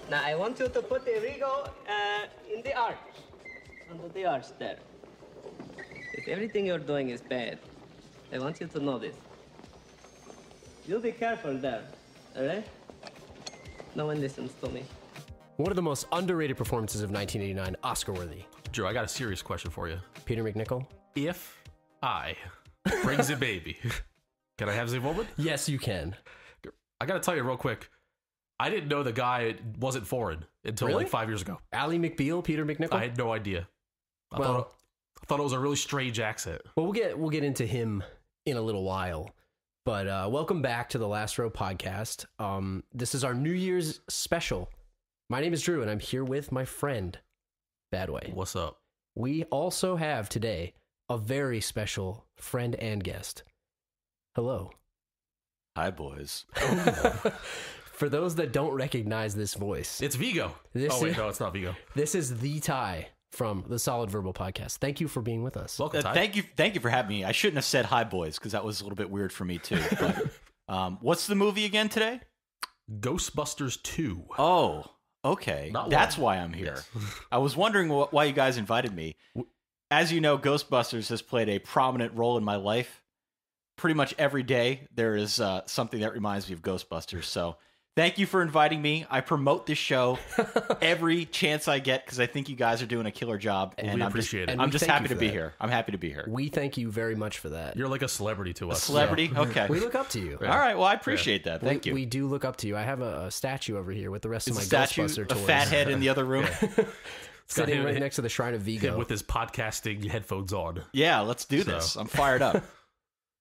Now I want you to put the Vigo in the arch. Under the arch there. If everything you're doing is bad, I want you to know this. You be careful there, alright? No one listens to me. One of the most underrated performances of 1989, Oscar-worthy. Drew, I got a serious question for you. Peter McNichol? If I bring the baby, can I have the woman? Yes, you can. I got to tell you real quick. I didn't know the guy wasn't foreign until Really? like 5 years ago. Ally McBeal, Peter McNichol? I had no idea. I thought it was a really strange accent. Well, we'll get into him in a little while. But welcome back to the Last Row podcast. This is our New Year's special. My name is Drew, and I'm here with my friend, Badway. What's up? We also have today a very special friend and guest. Hello. Hi, boys. For those that don't recognize this voice, It's Vigo. No, it's not Vigo. this is the Ty from the Solid Verbal Podcast. Thank you for being with us. Welcome, Ty. Thank you for having me. I shouldn't have said hi, boys, because that was a little bit weird for me too. But, what's the movie again today? Ghostbusters 2. Oh, okay. Not That's one. why I'm here. I was wondering why you guys invited me. As you know, Ghostbusters has played a prominent role in my life. Pretty much every day there is something that reminds me of Ghostbusters. So thank you for inviting me. I promote this show every chance I get because I think you guys are doing a killer job. Well, we appreciate it. I'm just thank happy you to for be that. here. I'm happy to be here. We thank you very much for that. You're like a celebrity to us. Celebrity? Okay. We look up to you. Yeah. All right. Well, I appreciate that. Thank you. We do look up to you. I have a statue over here with the rest Is of my the statue Ghostbuster a toys. fat head in the other room? Sitting him- right next to the Shrine of Him Vigo. with his podcasting headphones on. Yeah, let's do this. I'm fired up.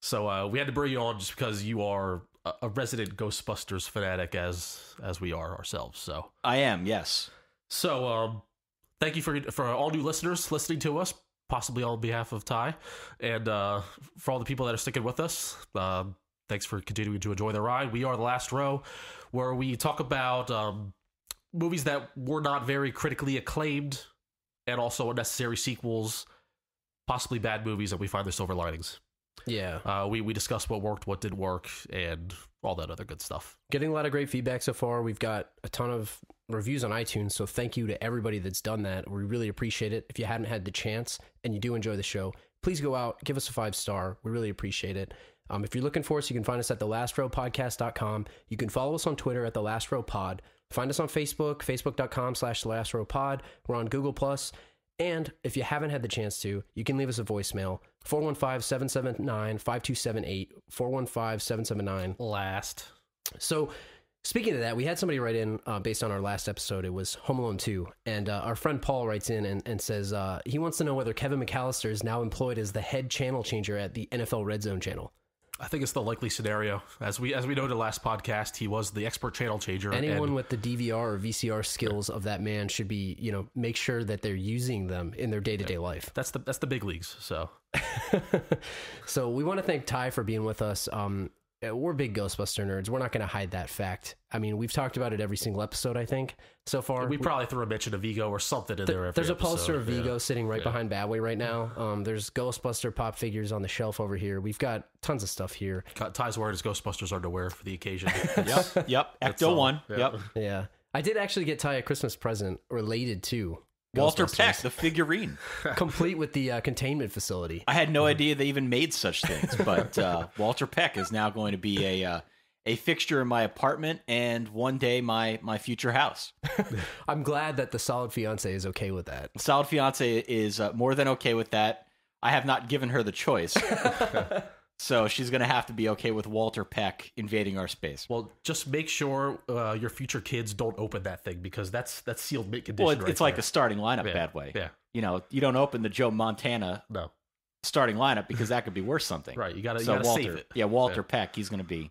So we had to bring you on just because you are a resident Ghostbusters fanatic as we are ourselves. So I am, yes. thank you for all new listeners listening to us, possibly on behalf of Ty, and for all the people that are sticking with us. Thanks for continuing to enjoy the ride. We are The Last Row, where we talk about movies that were not very critically acclaimed, and also unnecessary sequels, possibly bad movies, and we find the silver linings. Yeah. We discuss what worked, what didn't work, and all that other good stuff. Getting a lot of great feedback so far. We've got a ton of reviews on iTunes, so thank you to everybody that's done that. We really appreciate it. If you hadn't had the chance and you do enjoy the show, please go out, give us a 5-star. We really appreciate it. If you're looking for us, you can find us at thelastrowpodcast.com. You can follow us on Twitter at thelastrowpod. Find us on Facebook, facebook.com/thelastrowpod. We're on Google+. And if you haven't had the chance to, you can leave us a voicemail, 415-779-5278, 415-779. Last. So, speaking of that, we had somebody write in based on our last episode. It was Home Alone 2. And our friend Paul writes in and says he wants to know whether Kevin McAllister is now employed as the head channel changer at the NFL Red Zone channel. I think it's the likely scenario. As we noted last podcast, he was the expert channel changer. Anyone with the DVR or VCR skills of that man should be, make sure that they're using them in their day-to-day life. That's the big leagues. So, So we want to thank Ty for being with us. We're big Ghostbuster nerds. We're not going to hide that fact. I mean, we've talked about it every single episode, I think, so far. we probably threw a mention of Vigo or something in there. Every There's a episode. poster of Vigo sitting right behind Badway right now. There's Ghostbuster pop figures on the shelf over here. We've got tons of stuff here. Ty's wearing his Ghostbusters underwear for the occasion. Yep. That's Ecto all. 1. Yeah. Yep. Yeah. I did actually get Ty a Christmas present related to Walter Ghostbusters, Peck, the figurine. complete with the containment facility. I had no idea they even made such things, but Walter Peck is now going to be a fixture in my apartment and one day my future house. I'm glad that the Solid Fiance is okay with that. Solid Fiance is more than okay with that. I have not given her the choice. So she's going to have to be okay with Walter Peck invading our space. Well, just make sure your future kids don't open that thing because that's sealed mint condition. Well, it's like there. the starting lineup Yeah, bad way. yeah. You don't open the Joe Montana No, starting lineup because that could be worth something. right. You gotta So Walter, save it. yeah, Walter Peck, he's going to be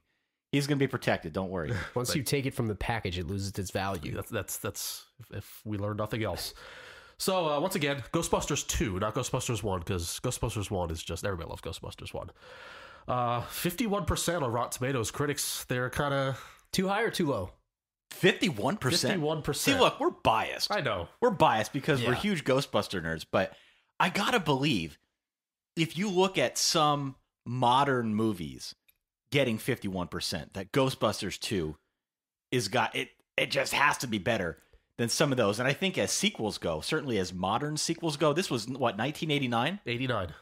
protected. Don't worry. Once you take it from the package, it loses its value. That's if we learn nothing else. So once again, Ghostbusters 2, not Ghostbusters 1, because Ghostbusters 1 is just everybody loves Ghostbusters 1. 51% on Rotten Tomatoes. Critics, they're kind of Too high or too low? 51%. 51%. See, look, we're biased. I know. We're biased because we're Yeah. huge Ghostbuster nerds, but I gotta believe if you look at some modern movies getting 51%, that Ghostbusters 2 is got it. It just has to be better than some of those. And I think as sequels go, certainly as modern sequels go, this was, what, 1989? 89.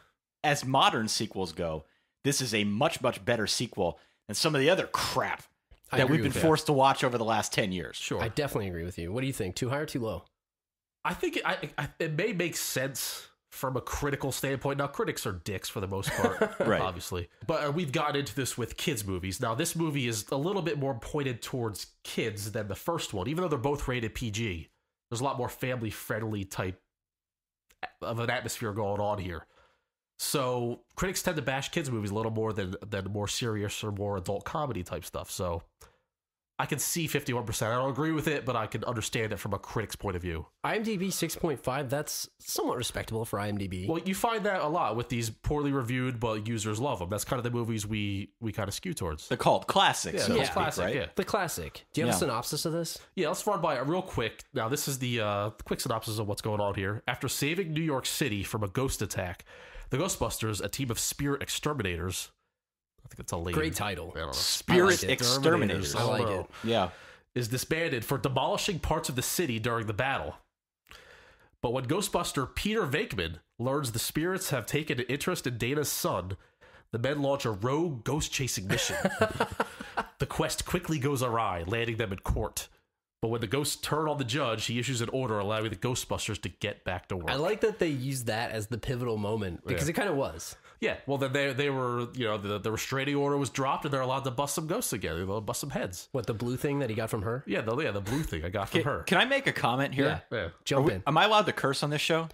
As modern sequels go, this is a much, much better sequel than some of the other crap that we've been forced to watch over the last 10 years. Sure. I definitely agree with you. What do you think? Too high or too low? I think it may make sense from a critical standpoint. Now, critics are dicks for the most part, Right. obviously. But we've gotten into this with kids' movies. Now, this movie is a little bit more pointed towards kids than the first one, even though they're both rated PG. There's a lot more family-friendly type of an atmosphere going on here. So critics tend to bash kids' movies a little more than more serious or more adult comedy type stuff. So I can see 51%. I don't agree with it, but I can understand it from a critic's point of view. IMDb 6.5, that's somewhat respectable for IMDb. Well, you find that a lot with these poorly reviewed, but users love them. That's kind of the movies we kind of skew towards. They're called classics. Yeah, so to they're speak, classic, right? yeah. The classic. Do you have a synopsis of this? Yeah, let's run by it real quick. Now, this is the quick synopsis of what's going on here. After saving New York City from a ghost attack, the Ghostbusters, a team of spirit exterminators, I think it's a lady. Great title. I don't know. Spirit I like it. exterminators. I like don't know. it. Yeah. Is disbanded for demolishing parts of the city during the battle. But when Ghostbuster Peter Venkman learns the spirits have taken an interest in Dana's son, the men launch a rogue ghost-chasing mission. The quest quickly goes awry, landing them in court. But when the ghosts turn on the judge, he issues an order allowing the Ghostbusters to get back to work. I like that they used that as the pivotal moment because it kind of was. Yeah, well, then they were, the restraining order was dropped and they're allowed to bust some ghosts again. They're allowed to bust some heads. What, the blue thing that he got from her? Yeah, the blue thing I got from her. Can I make a comment here? Yeah. Jump in. Am I allowed to curse on this show?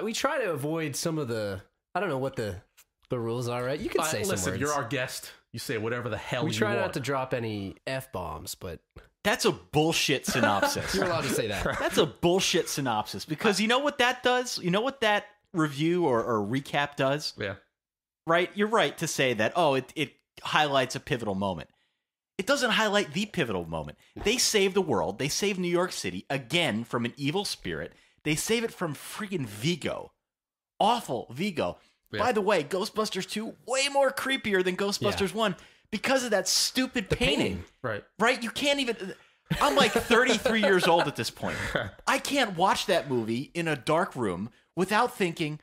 We try to avoid some of the, I don't know what the rules are, right? You can say some Listen, words. you're our guest. You say whatever the hell you We want. try not to drop any F-bombs, but That's a bullshit synopsis. you're allowed to say that. That's a bullshit synopsis because you know what that does? You know what that review or recap does? Yeah. Right? You're right to say that, it highlights a pivotal moment. It doesn't highlight the pivotal moment. They save the world. They save New York City, again, from an evil spirit. They save it from freaking Vigo. Awful Vigo. Yeah. By the way, Ghostbusters 2, way more creepier than Ghostbusters 1 because of that stupid painting. Right. Right? You can't even... I'm like 33 years old at this point. I can't watch that movie in a dark room without thinking,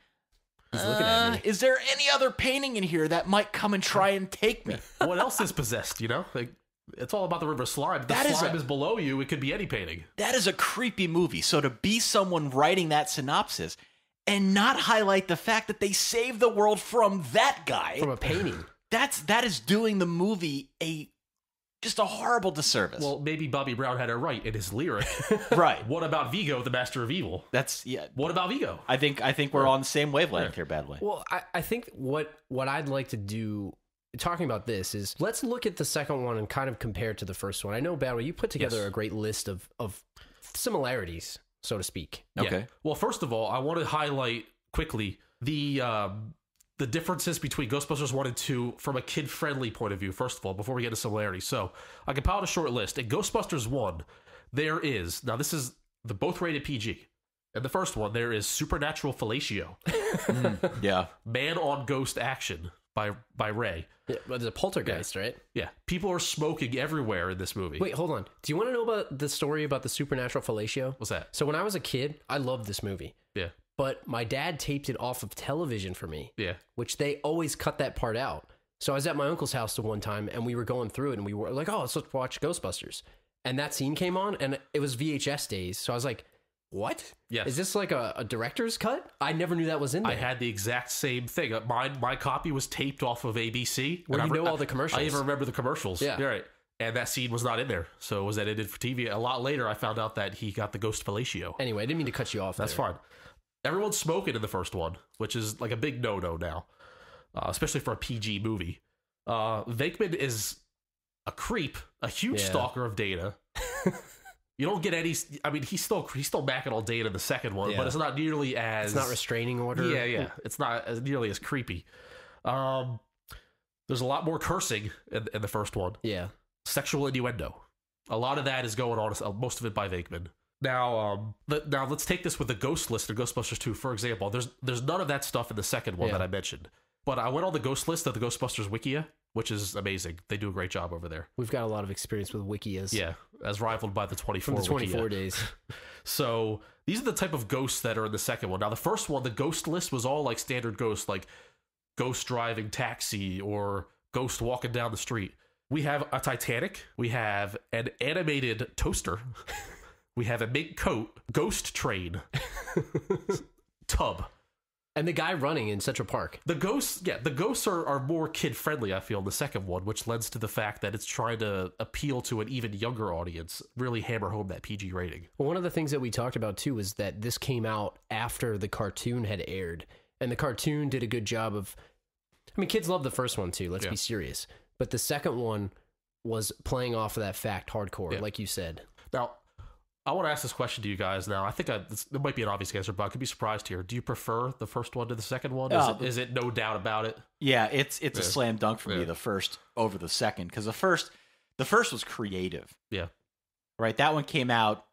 He's looking at me. is there any other painting in here that might come and try and take me? What else is possessed, Like, it's all about the river slime. If the slime is below you, it could be any painting. That is a creepy movie. So to be someone writing that synopsis and not highlight the fact that they saved the world from that guy, From a painting. that is doing the movie just a horrible disservice. Well, maybe Bobby Brown had it right in his lyric. right. What about Vigo, the master of evil? What about Vigo? I think we're on the same wavelength here, Badway. Well, I think what I'd like to do, talking about this, is let's look at the second one and kind of compare it to the first one. I know, Badway, you put together a great list of similarities, so to speak. Okay. Yeah. Well, first of all, I want to highlight quickly the differences between Ghostbusters 1 and 2 from a kid-friendly point of view, first of all, before we get to similarities. So, I compiled a short list. In Ghostbusters 1, there is... Now, this is both rated PG. In the first one, there is supernatural fellatio. Yeah. Man-on-ghost action by Ray. Yeah, but it's a poltergeist, right? Yeah. People are smoking everywhere in this movie. Wait, hold on. Do you want to know about the story about the supernatural fellatio? What's that? So when I was a kid, I loved this movie. Yeah. But my dad taped it off of television for me. Yeah. Which they always cut that part out. So I was at my uncle's house the one time and we were going through it and we were like, let's watch Ghostbusters. And that scene came on and it was VHS days. So I was like, what? Yes. Is this like a director's cut? I never knew that was in there. I had the exact same thing. My copy was taped off of ABC. Where and you know all the commercials. I even remember the commercials. Yeah. You're right. And that scene was not in there. So it was edited for TV. A lot later, I found out that he got the ghost fellatio. Anyway, I didn't mean to cut you off. That's fine. Everyone's smoking in the first one, which is like a big no-no now, especially for a PG movie. Venkman is a creep, a huge stalker of Dana. You don't get any... I mean, he's still backing all Dana in the second one, but it's not nearly as... It's not restraining order. Yeah. It's not as nearly as creepy. There's a lot more cursing in the first one. Yeah. Sexual innuendo. A lot of that is going on, most of it by Venkman. Now let's take this with the ghost list of Ghostbusters 2, for example. There's none of that stuff in the second one that I mentioned. But I went on the ghost list of the Ghostbusters Wikia, which is amazing. They do a great job over there. We've got a lot of experience with Wikias. Yeah, as rivaled by the 24 from the 24 Wikia. days. So these are the type of ghosts that are in the second one. Now, the first one, the ghost list was all like standard ghosts, like ghost driving taxi or ghost walking down the street. We have a Titanic. We have an animated toaster. We have a mink coat, ghost train, tub. And the guy running in Central Park. The ghosts are more kid-friendly, I feel, in the second one, which lends to the fact that it's trying to appeal to an even younger audience, really hammer home that PG rating. Well, one of the things that we talked about, too, is that this came out after the cartoon had aired. And the cartoon did a good job of... I mean, kids love the first one, too. Let's be serious. But the second one was playing off of that fact hardcore, like you said. Now, I want to ask this question to you guys now. I think it might be an obvious answer, but I could be surprised here. Do you prefer the first one to the second one? Is it no doubt about it? Yeah, it's a slam dunk for me, the first over the second, because the first was creative. Yeah. Right? That one came out,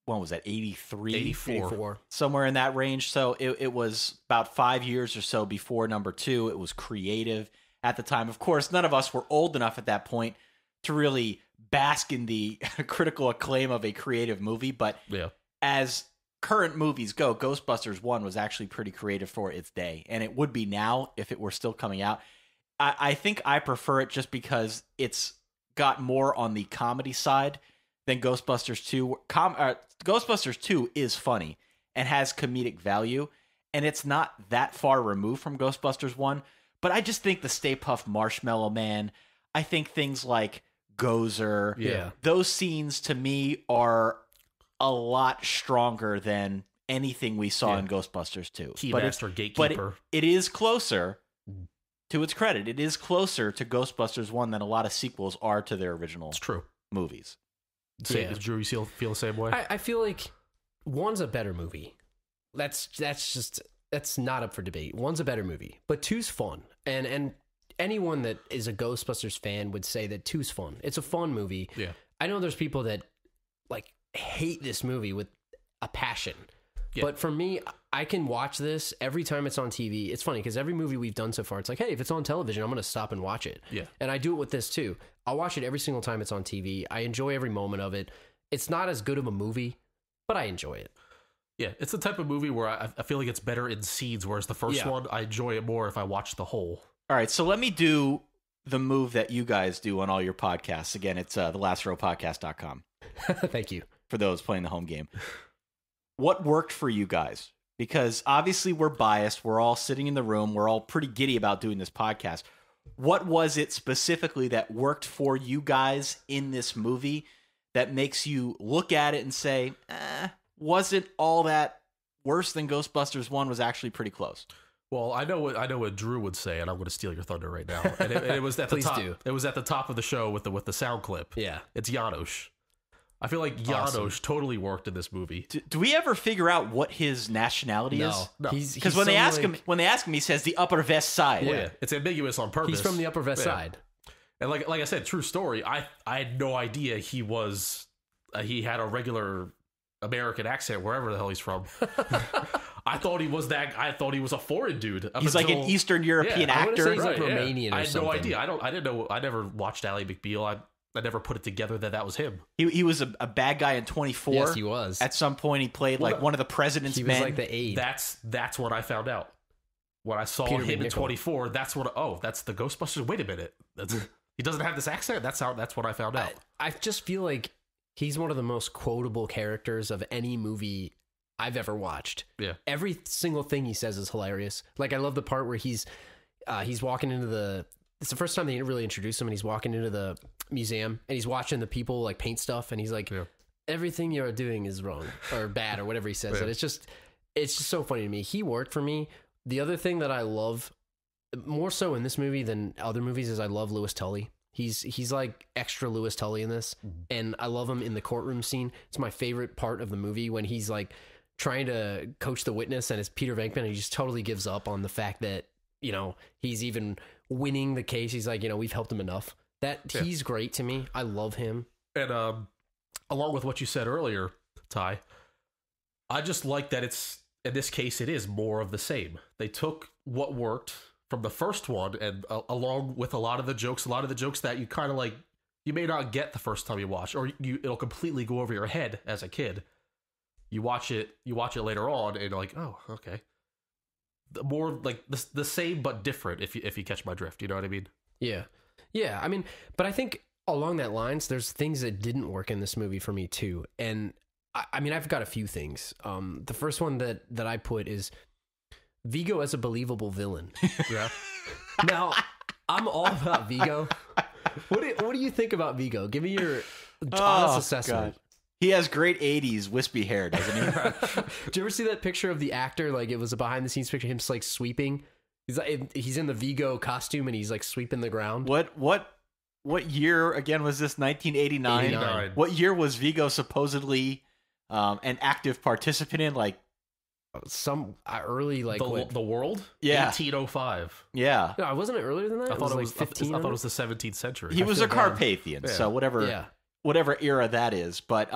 when was that, 83? 84. Somewhere in that range. So it was about 5 years or so before number 2. It was creative at the time. Of course, none of us were old enough at that point to really bask in the critical acclaim of a creative movie, but as current movies go, Ghostbusters 1 was actually pretty creative for its day, and it would be now if it were still coming out. I think I prefer it just because it's got more on the comedy side than Ghostbusters 2. Ghostbusters 2 is funny and has comedic value, and it's not that far removed from Ghostbusters 1, but I just think the Stay Puft Marshmallow Man, I think things like Gozer, those scenes to me are a lot stronger than anything we saw in Ghostbusters 2. Keymaster, Gatekeeper. But it is closer, to its credit, it is closer to Ghostbusters 1 than a lot of sequels are to their original movies. Drew, you feel the same way? I feel like one's a better movie. That's not up for debate. One's a better movie, but two's fun. And anyone that is a Ghostbusters fan would say that 2's fun. It's a fun movie. Yeah. I know there's people that like hate this movie with a passion. Yeah. But for me, I can watch this every time it's on TV. It's funny because every movie we've done so far, it's like, hey, if it's on television, I'm going to stop and watch it. Yeah. And I do it with this too. I'll watch it every single time it's on TV. I enjoy every moment of it. It's not as good of a movie, but I enjoy it. Yeah, it's the type of movie where I feel like it's better in scenes, whereas the first one, I enjoy it more if I watch the whole. All right, so let me do the move that you guys do on all your podcasts. Again, it's thelastrowpodcast.com. Thank you. For those playing the home game. What worked for you guys? Because obviously we're biased. We're all sitting in the room. We're all pretty giddy about doing this podcast. What was it specifically that worked for you guys in this movie that makes you look at it and say, wasn't all that worse than Ghostbusters 1, was actually pretty close? Well, I know what Drew would say, and I'm going to steal your thunder right now. And it was at the top. It was at the top of the show with the sound clip. Yeah, it's Janosz. I feel like Janosz totally worked in this movie. Do we ever figure out what his nationality is? No. Because when they ask him, he says the Upper West Side. Yeah, it's ambiguous on purpose. He's from the Upper West Side. And like I said, true story. I had no idea he was. He had a regular American accent wherever the hell he's from. I thought he was that. I thought he was a foreign dude. He's like an Eastern European actor. He's like Romanian. I had something. no idea. I didn't know. I never watched Ally McBeal. I never put it together that was him. He was a bad guy in 24. Yes, he was. At some point, he played like one of the president's men. He was like the aide. That's what I found out. When I saw him in 24, that's what. That's the Ghostbusters. Wait a minute. He doesn't have this accent. That's what I found out. I just feel like he's one of the most quotable characters of any movie I've ever watched. Yeah. Every single thing he says is hilarious. Like, I love the part where he's walking into it's the first time they really introduce him, and he's walking into the museum, and he's watching the people like paint stuff, and he's like, everything you're doing is wrong or bad or whatever he says. And it's just so funny to me. He worked for me. The other thing that I love more so in this movie than other movies is I love Louis Tully. He's like extra Louis Tully in this, and I love him in the courtroom scene. It's my favorite part of the movie when he's like trying to coach the witness, and it's Peter Venkman, and he just totally gives up on the fact that, you know, he's even winning the case. He's like, you know, we've helped him enough. He's great to me. I love him. And along with what you said earlier, Ty, I just like that it's, in this case, it is more of the same. They took what worked from the first one, and along with a lot of the jokes that you kind of like, you may not get the first time you watch, or it'll completely go over your head as a kid. You watch it later on, and you're like, oh, okay. More like the same but different, if you catch my drift. You know what I mean? Yeah. I mean, but I think along that lines, there's things that didn't work in this movie for me too. And I mean, I've got a few things. The first one that I put is Vigo as a believable villain. Yeah. Now, I'm all about Vigo. What do you think about Vigo? Give me your honest assessment. God. He has great 80s wispy hair, doesn't he? Did you ever see that picture of the actor? Like, it was a behind the scenes picture, him like sweeping. He's in the Vigo costume and he's like sweeping the ground. What year again was this? 1989. 89. What year was Vigo supposedly an active participant in? Like some early, like the world. Yeah, 1805. Yeah, no, wasn't it earlier than that? I thought it was 15. I thought it was the 17th century. He was a Carpathian, so whatever era that is. But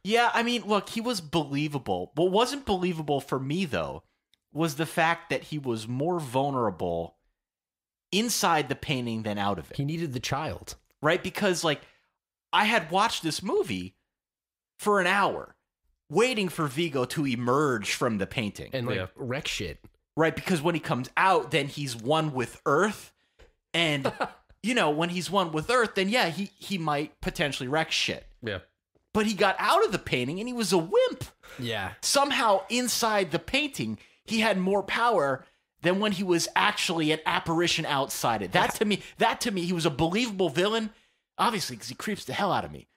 yeah, I mean, look, he was believable. What wasn't believable for me though was the fact that he was more vulnerable inside the painting than out of it. He needed the child, right? Because like I had watched this movie for an hour, waiting for Vigo to emerge from the painting and like wreck shit. Right, because when he comes out, then he's one with Earth, and you know, when he's one with Earth, then yeah, he might potentially wreck shit. Yeah. But he got out of the painting and he was a wimp. Yeah. Somehow inside the painting, he had more power than when he was actually an apparition outside it. That to me, he was a believable villain, obviously, because he creeps the hell out of me.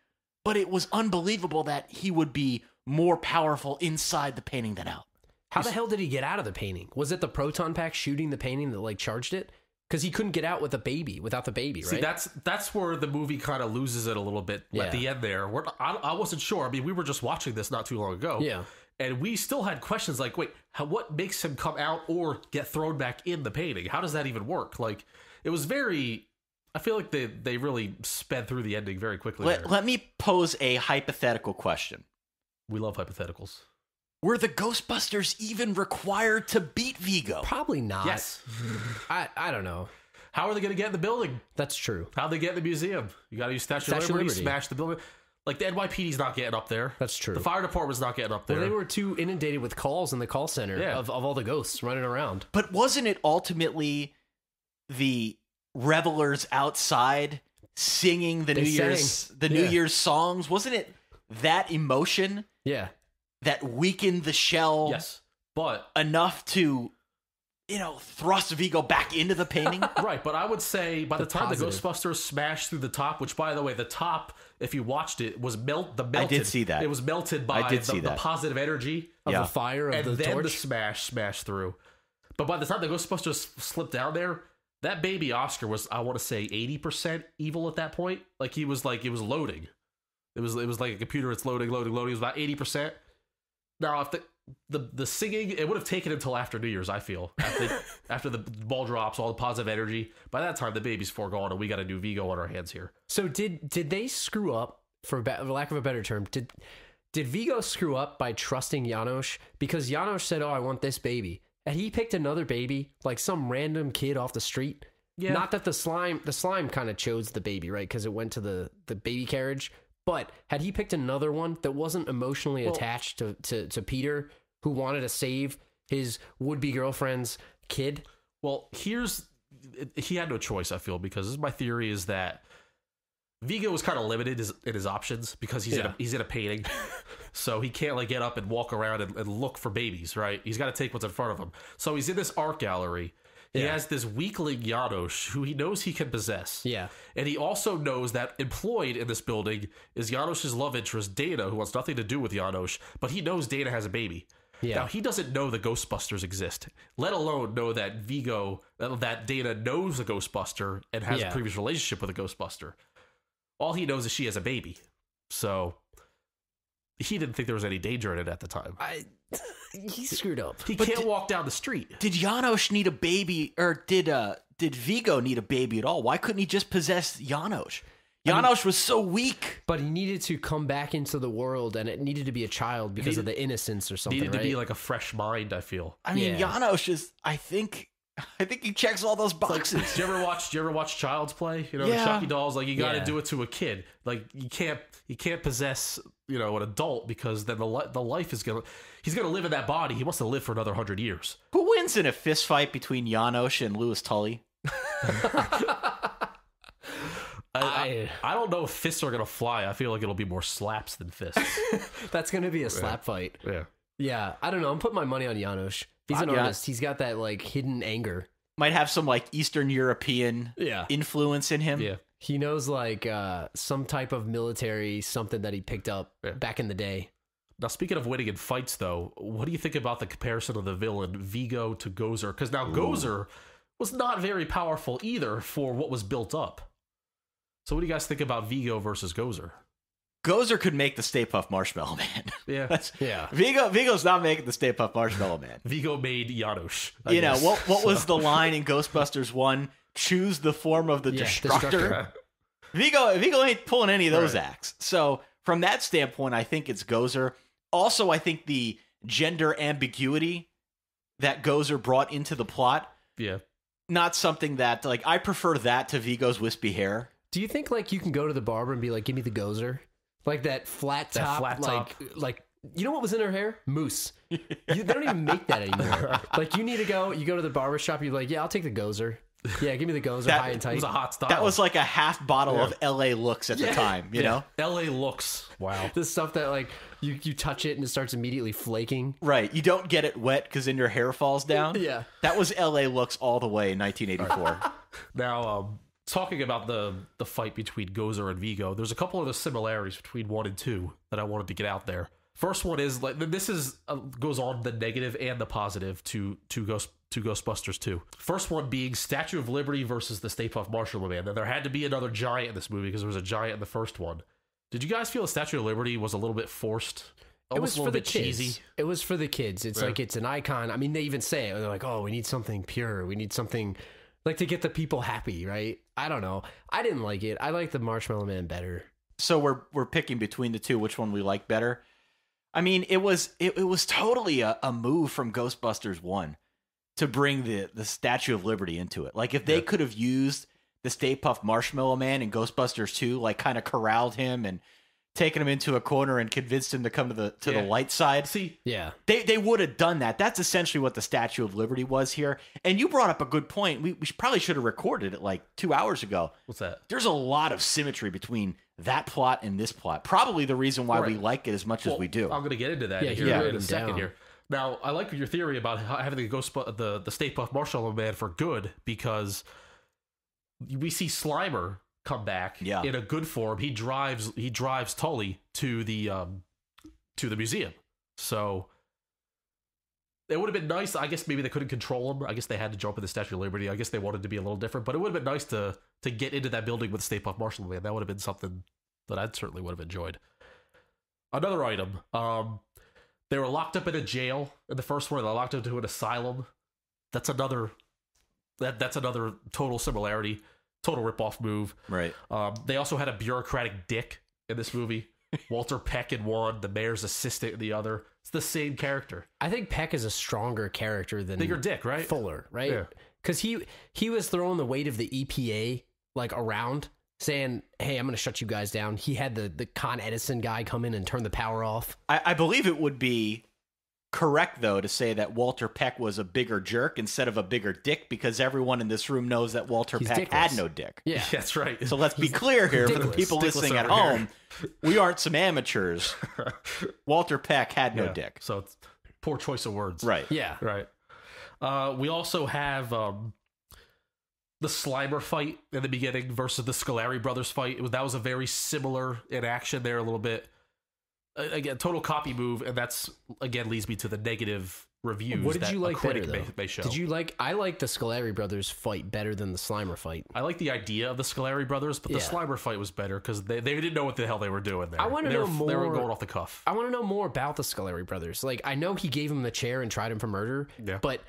But it was unbelievable that he would be more powerful inside the painting than out. How the hell did he get out of the painting? Was it the proton pack shooting the painting that like charged it? Because he couldn't get out without the baby, right? See, that's where the movie kind of loses it a little bit at the end there. I wasn't sure. I mean, we were just watching this not too long ago. Yeah. And we still had questions like, wait, what makes him come out or get thrown back in the painting? How does that even work? Like, it was very... I feel like they really sped through the ending very quickly. Let me pose a hypothetical question. We love hypotheticals. Were the Ghostbusters even required to beat Vigo? Probably not. Yes. I don't know. How are they going to get in the building? That's true. How they get in the museum? You got to use Statue of Liberty, smash the building. Like, the NYPD's not getting up there. That's true. The fire department's not getting up there. Well, they were too inundated with calls in the call center of all the ghosts running around. But wasn't it ultimately the revelers outside singing the New Year's songs? Wasn't it that emotion? Yeah. That weakened the shell. Yes. But enough to, thrust Vigo back into the painting. Right. But I would say by the time the Ghostbusters smashed through the top, which by the way, the top, if you watched it, was melted. I did see that. It was melted by the positive energy of the fire of the then torch. The smash through. But by the time the Ghostbusters slipped down there, that baby Oscar was, I want to say, 80% evil at that point. Like it was loading. It was like a computer. It's loading. It was about 80%. Now, if the singing, it would have taken until after New Year's, I feel. After the ball drops, all the positive energy. By that time, the baby's foregone, and we got a new Vigo on our hands here. So did they screw up, for lack of a better term, did Vigo screw up by trusting Janosz? Because Janosz said, I want this baby. And he picked another baby, like some random kid off the street. Yeah. Not that the slime kind of chose the baby, right? Because it went to the baby carriage. But had he picked another one that wasn't emotionally attached to Peter, who wanted to save his would-be girlfriend's kid? Well, he had no choice, I feel, because my theory is that Vigo was kind of limited in his options because he's in a painting. So he can't like get up and walk around and look for babies, right? He's got to take what's in front of him. So he's in this art gallery. He has this weakling Janosz who he knows he can possess. Yeah. And he also knows that employed in this building is Janosz's love interest, Dana, who wants nothing to do with Janosz, but he knows Dana has a baby. Yeah. Now, he doesn't know the Ghostbusters exist, let alone know that that Dana knows a Ghostbuster and has a previous relationship with a Ghostbuster. All he knows is she has a baby. So he didn't think there was any danger in it at the time. He screwed up. He can't walk down the street. Did Janosz need a baby, or did Vigo need a baby at all? Why couldn't he just possess Janosz? Janosz was so weak. But he needed to come back into the world, and it needed to be a child because of the innocence or something, Needed to be like a fresh mind, I feel. I mean, Janosz is, I think, I think he checks all those boxes. Like, do you ever watch Child's Play? You know, the Yeah. Chucky dolls. Like, you got to do it to a kid. Like, you can't possess, you know, an adult, because then the life is he's gonna live in that body. He wants to live for another 100 years. Who wins in a fist fight between Janosz and Louis Tully? I don't know if fists are gonna fly. I feel like it'll be more slaps than fists. That's going to be a slap fight. Yeah. Yeah, I don't know. I'm putting my money on Janosz. He's an artist. He's got that like hidden anger. Might have some like Eastern European influence in him. Yeah. He knows like some type of military something that he picked up back in the day. Now, speaking of winning in fights, though, what do you think about the comparison of the villain Vigo to Gozer? Because now Gozer was not very powerful either for what was built up. So what do you guys think about Vigo versus Gozer? Gozer could make the Stay Puft Marshmallow Man. Yeah. Vigo's not making the Stay Puft Marshmallow Man. Vigo made Janosz. You know, what was the line in Ghostbusters 1? Choose the form of the destructor. Vigo ain't pulling any of those acts. So from that standpoint, I think it's Gozer. Also, I think the gender ambiguity that Gozer brought into the plot, not something that, like, I prefer that to Vigo's wispy hair. Do you think like you can go to the barber and be like, give me the Gozer? Like that flat top, like you know what was in her hair? Mousse. They don't even make that anymore. Like you go to the barber shop, you're like, yeah, I'll take the Gozer. Yeah, give me the Gozer high and tight. It was a hot style. That was like a half bottle of LA Looks at the time, you know? LA Looks. Wow. The stuff that like you touch it and it starts immediately flaking. Right. You don't get it wet because then your hair falls down. Yeah. That was LA Looks all the way in 1984. Now, talking about the fight between Gozer and Vigo, there's a couple of the similarities between 1 and 2 that I wanted to get out there. First one is like this is goes on the negative and the positive to Ghostbusters 2. First one being Statue of Liberty versus the Stay Puft Marshmallow Man. Now, there had to be another giant in this movie because there was a giant in the first one. Did you guys feel the Statue of Liberty was a little bit forced? It was for the kids. Cheesy. It was for the kids. It's like it's an icon. I mean, they even say it. They're like, oh, we need something pure. We need something like to get the people happy, right? I don't know. I didn't like it. I like the Marshmallow Man better. So we're picking between the two, which one we like better. I mean, it was totally a move from Ghostbusters 1 to bring the Statue of Liberty into it. Like if they could have used the Stay Puft Marshmallow Man in Ghostbusters 2, like kind of corralled him and taken him into a corner and convinced him to come to the light side. See, they would have done that. That's essentially what the Statue of Liberty was here. And you brought up a good point. We probably should have recorded it like 2 hours ago. What's that? There's a lot of symmetry between that plot and this plot. Probably the reason why we like it as much as we do. I'm going to get into that in a second here. Now, I like your theory about having the Stay Puft Marshmallow Man for good, because we see Slimer come back in a good form. He drives Tully to the museum. So it would have been nice. I guess maybe they couldn't control him. I guess they had to jump in the Statue of Liberty. I guess they wanted to be a little different, but it would have been nice to get into that building with Stay Puft Marshmallow Man. That would have been something that I certainly would have enjoyed. Another item. They were locked up in a jail in the first one. They locked up to an asylum. That's another total similarity. Total ripoff move. Right. They also had a bureaucratic dick in this movie. Walter Peck in one, the mayor's assistant in the other. It's the same character. I think Peck is a stronger character than bigger dick, right? Fuller, right? Because he was throwing the weight of the EPA like around, saying, "Hey, I'm going to shut you guys down." He had the Con Edison guy come in and turn the power off. I believe it would be correct, though, to say that Walter Peck was a bigger jerk instead of a bigger dick, because everyone in this room knows that Walter Peck had no dick. Yeah, that's right. So let's be clear here for the people listening at home. We aren't some amateurs. Walter Peck had no dick. So it's poor choice of words. Right. Yeah. Right. We also have the Slimer fight in the beginning versus the Scoleri brothers fight. That was a very similar in action there a little bit. Again, total copy move, and that's again leads me to the negative reviews. What did you like better, though? May show. Did you like? I like the Scoleri brothers fight better than the Slimer fight. I like the idea of the Scoleri brothers, but the Slimer fight was better because they didn't know what the hell they were doing there. I want to know more. They were going off the cuff. I want to know more about the Scoleri brothers. Like, I know he gave him the chair and tried him for murder, but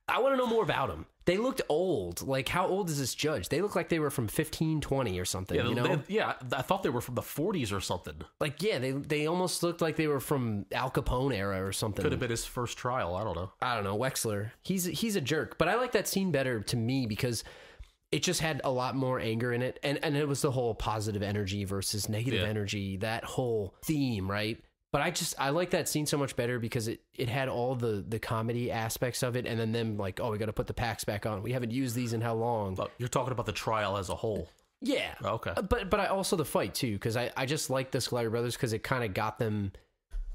I want to know more about them. They looked old. Like, how old is this judge? They look like they were from 1520 or something, Yeah, you know? I thought they were from the 40s or something. Like, yeah, they almost looked like they were from Al Capone era or something. Could have been his first trial. I don't know. Wexler. He's a jerk. But I like that scene better to me because it just had a lot more anger in it. And it was the whole positive energy versus negative energy, that whole theme, right? But I like that scene so much better because it had all the comedy aspects of it, and then them like, oh, we got to put the packs back on. We haven't used these in how long? But you're talking about the trial as a whole. Yeah. Okay. But I also the fight too, because I just like the Scolari brothers because it kind of got them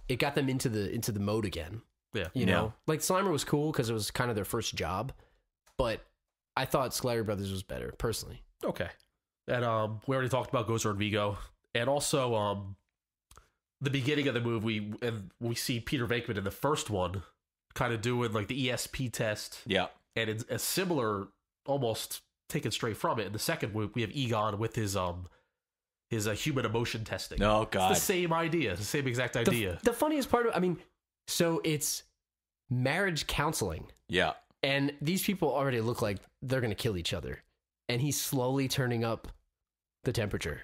into the mode again. Yeah. You know, like Slimer was cool because it was kind of their first job, but I thought Scolari brothers was better personally. Okay. And we already talked about Gozer and Vigo, and also the beginning of the movie, we see Peter Venkman in the first one kind of doing like the ESP test. Yeah. And it's a similar, almost taken straight from it. In the second one, we have Egon with his human emotion testing. Oh, God. It's the same idea. It's the same exact idea. The funniest part so it's marriage counseling. Yeah. And these people already look like they're going to kill each other. And he's slowly turning up the temperature.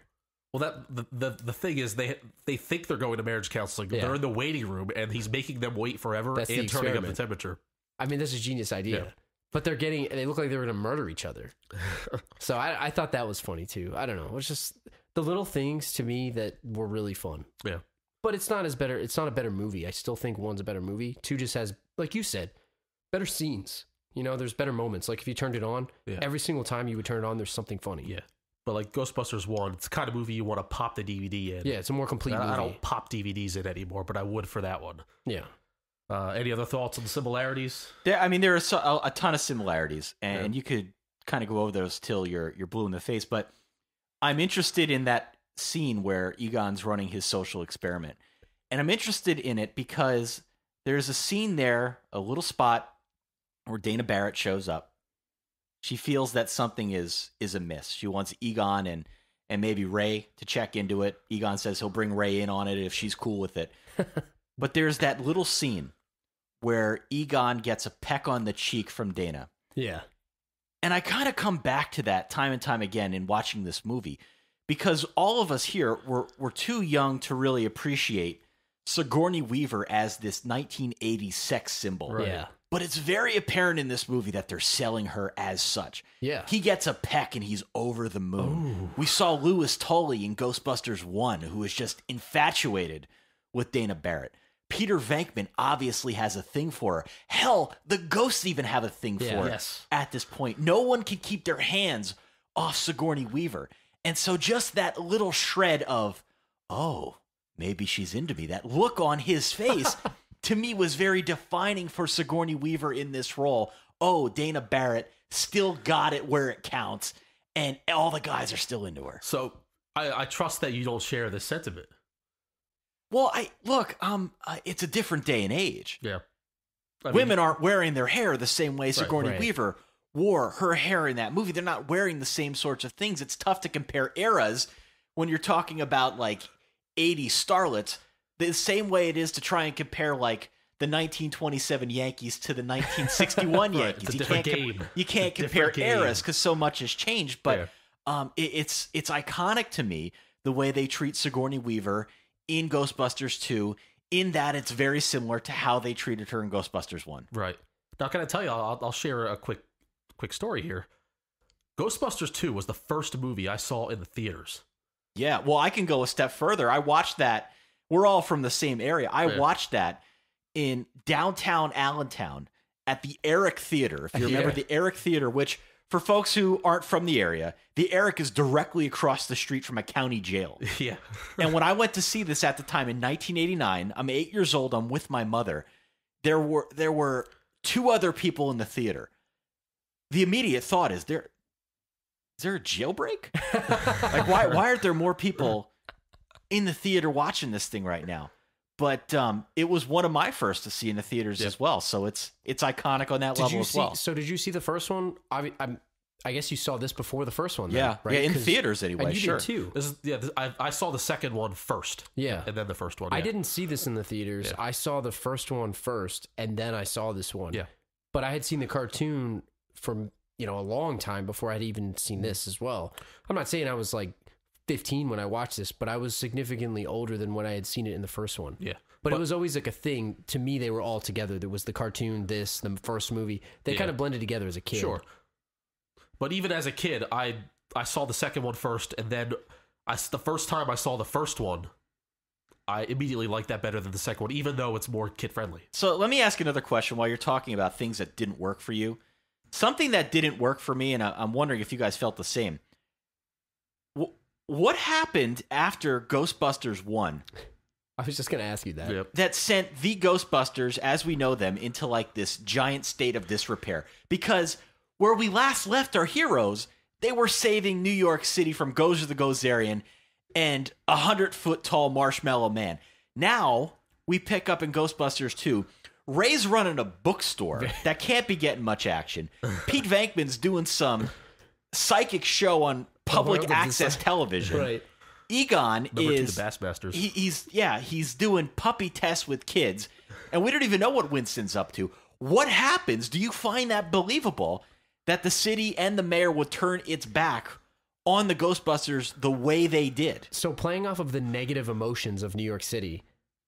Well, the thing is, they think they're going to marriage counseling. Yeah. They're in the waiting room, and he's making them wait forever and turning up the temperature. I mean, this is a genius idea. Yeah. But they look like they were going to murder each other. So I thought that was funny, too. I don't know. It was just the little things, to me, that were really fun. Yeah. But it's not a better movie. I still think one's a better movie. Two just has, like you said, better scenes. You know, there's better moments. Like, if you turned it on, every single time you would turn it on, there's something funny. Yeah. But like Ghostbusters 1, it's the kind of movie you want to pop the DVD in. Yeah, it's a more complete movie. I don't pop DVDs in anymore, but I would for that one. Yeah. Any other thoughts on the similarities? There are a ton of similarities, and you could kind of go over those till you're blue in the face. But I'm interested in that scene where Egon's running his social experiment, and I'm interested in it because there's a scene there, a little spot where Dana Barrett shows up. She feels that something is amiss. She wants Egon and maybe Ray to check into it. Egon says he'll bring Ray in on it if she's cool with it. But there's that little scene where Egon gets a peck on the cheek from Dana. Yeah. And I kind of come back to that time and time again in watching this movie because all of us here were too young to really appreciate Sigourney Weaver as this 1980s sex symbol. Right. Yeah. But it's very apparent in this movie that they're selling her as such. Yeah. He gets a peck and he's over the moon. Ooh. We saw Louis Tully in Ghostbusters 1, who was just infatuated with Dana Barrett. Peter Venkman obviously has a thing for her. Hell, the ghosts even have a thing for her at this point. No one can keep their hands off Sigourney Weaver. And so just that little shred of, oh, maybe she's into me, that look on his face, to me was very defining for Sigourney Weaver in this role. Oh, Dana Barrett still got it where it counts, and all the guys are still into her. So I trust that you don't share this sentiment. Well, it's a different day and age. Yeah. Women aren't wearing their hair the same way Sigourney Weaver wore her hair in that movie. They're not wearing the same sorts of things. It's tough to compare eras when you're talking about like 80s starlets, the same way it is to try and compare like the 1927 Yankees to the 1961 Yankees. It's a different game. You can't compare eras because so much has changed. But it's iconic to me the way they treat Sigourney Weaver in Ghostbusters 2, in that it's very similar to how they treated her in Ghostbusters 1. Right. Now, can I tell you, I'll share a quick story here. Ghostbusters 2 was the first movie I saw in the theaters. Yeah, well, I can go a step further. I watched that. We're all from the same area. I watched that in downtown Allentown at the Eric Theater. If you remember the Eric Theater, which for folks who aren't from the area, the Eric is directly across the street from a county jail. Yeah. And when I went to see this at the time in 1989, I'm 8 years old. I'm with my mother. There were two other people in the theater. The immediate thought is there a jailbreak? Like why aren't there more people in the theater watching this thing right now? But it was one of my first to see in the theaters as well, so it's iconic on that level as well. So did you see the first one? I guess you saw this before the first one. Then, right? Yeah, in theaters anyway. And you did too. I saw the second one first. Yeah, and then the first one. Yeah. I didn't see this in the theaters. Yeah. I saw the first one first, and then I saw this one. Yeah. but I had seen the cartoon from, a long time before I'd even seen this as well. I'm not saying I was like 15 when I watched this, but I was significantly older than when I had seen it in the first one. Yeah. But it was always like a thing. To me, they were all together. There was the cartoon, the first movie. They kind of blended together as a kid. Sure. But even as a kid, I saw the second one first, and then the first time I saw the first one, I immediately liked that better than the second one, even though it's more kid-friendly. So let me ask another question while you're talking about things that didn't work for you. Something that didn't work for me, and I'm wondering if you guys felt the same. What happened after Ghostbusters 1? I was just going to ask you that. Yep. That sent the Ghostbusters, as we know them, into like this giant state of disrepair. Because where we last left our heroes, they were saving New York City from Gozer the Gozerian and 100-foot tall Marshmallow Man. Now, we pick up in Ghostbusters 2, Ray's running a bookstore that can't be getting much action. Pete Venkman's doing some psychic show on public access television. Right. Egon Number two, is the Bassmasters. He's doing puppy tests with kids, and we don't even know what Winston's up to. What happens? Do you find that believable that the city and the mayor would turn its back on the Ghostbusters the way they did? So playing off of the negative emotions of New York City,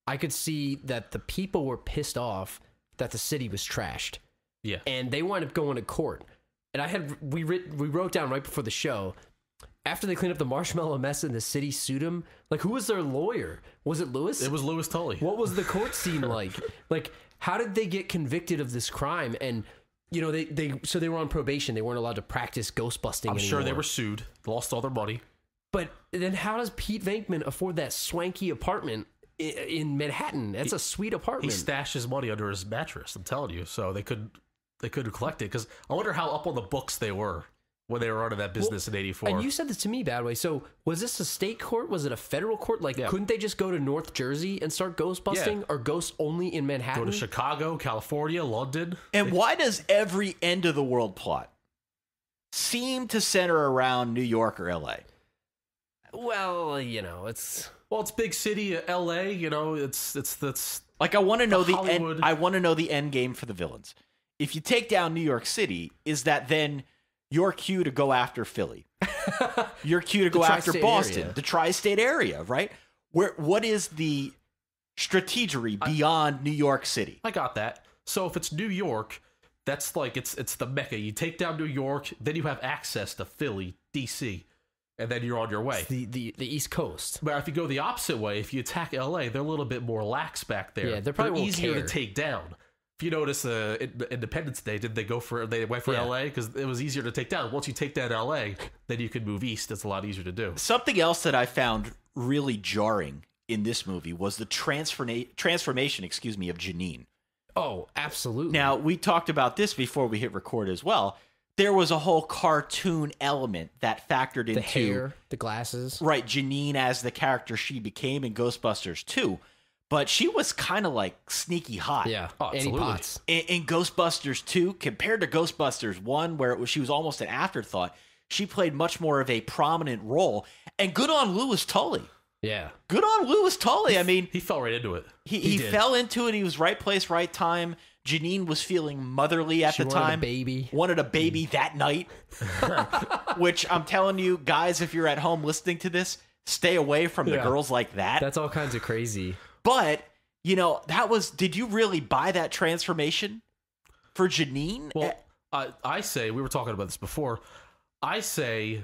I could see that the people were pissed off that the city was trashed. Yeah. And they wound up going to court. And we wrote down right before the show, after they cleaned up the marshmallow mess and the city sued him, like, who was their lawyer? Was it Lewis? It was Louis Tully. What was the court scene like? Like, how did they get convicted of this crime? And, they were on probation. They weren't allowed to practice ghost busting I'm anymore. sure they were sued, lost all their money. But then how does Pete Venkman afford that swanky apartment in Manhattan? That's a sweet He apartment. stashed his money under his mattress, I'm telling you. So they couldn't collect it. Because I wonder how up on the books they were when they were running that business in 84. And you said this to me, Badway. So was this a state court? Was it a federal court? Like, couldn't they just go to North Jersey and start ghost busting? Or ghost only in Manhattan? Go to Chicago, California, London. And why does every end of the world plot seem to center around New York or LA? Well, it's... Well, it's big city, LA, it's Like, I want to know the Hollywood. end. I want to know the end game for the villains. If you take down New York City, is that then your cue to go after Philly? Your cue to go after tri-state Boston, area. the tri-state area, right? What is the strategery beyond New York City? I got that. So if it's New York, that's like it's the Mecca. You take down New York, then you have access to Philly, DC, and then you're on your way. It's the East Coast. But if you go the opposite way, if you attack LA, they're a little bit more lax back there. Yeah, they probably won't easier care. to take down. If you notice, Independence Day, they went for Yeah. LA because it was easier to take down. Once you take down LA, then you can move east. It's a lot easier to do. Something else that I found really jarring in this movie was the transformation, of Janine. Oh, absolutely. Now, we talked about this before we hit record as well. There was a whole cartoon element that factored into the hair, the glasses. right, Janine as the character she became in Ghostbusters 2. But she was kind of like sneaky hot. Yeah, Oh, Annie absolutely. Potts. In Ghostbusters 2, compared to Ghostbusters 1, where she was almost an afterthought, she played much more of a prominent role. And good on Louis Tully. Yeah. Good on Louis Tully. I mean, He fell right into it. he did. fell into it. He was right place, right time. Janine was feeling motherly at She the wanted a time. baby. Wanted a baby that night. Which I'm telling you, guys, if you're at home listening to this, stay away from the Yeah. girls like that. That's all kinds of crazy. But, did you really buy that transformation for Janine? Well, I say, we were talking about this before, I say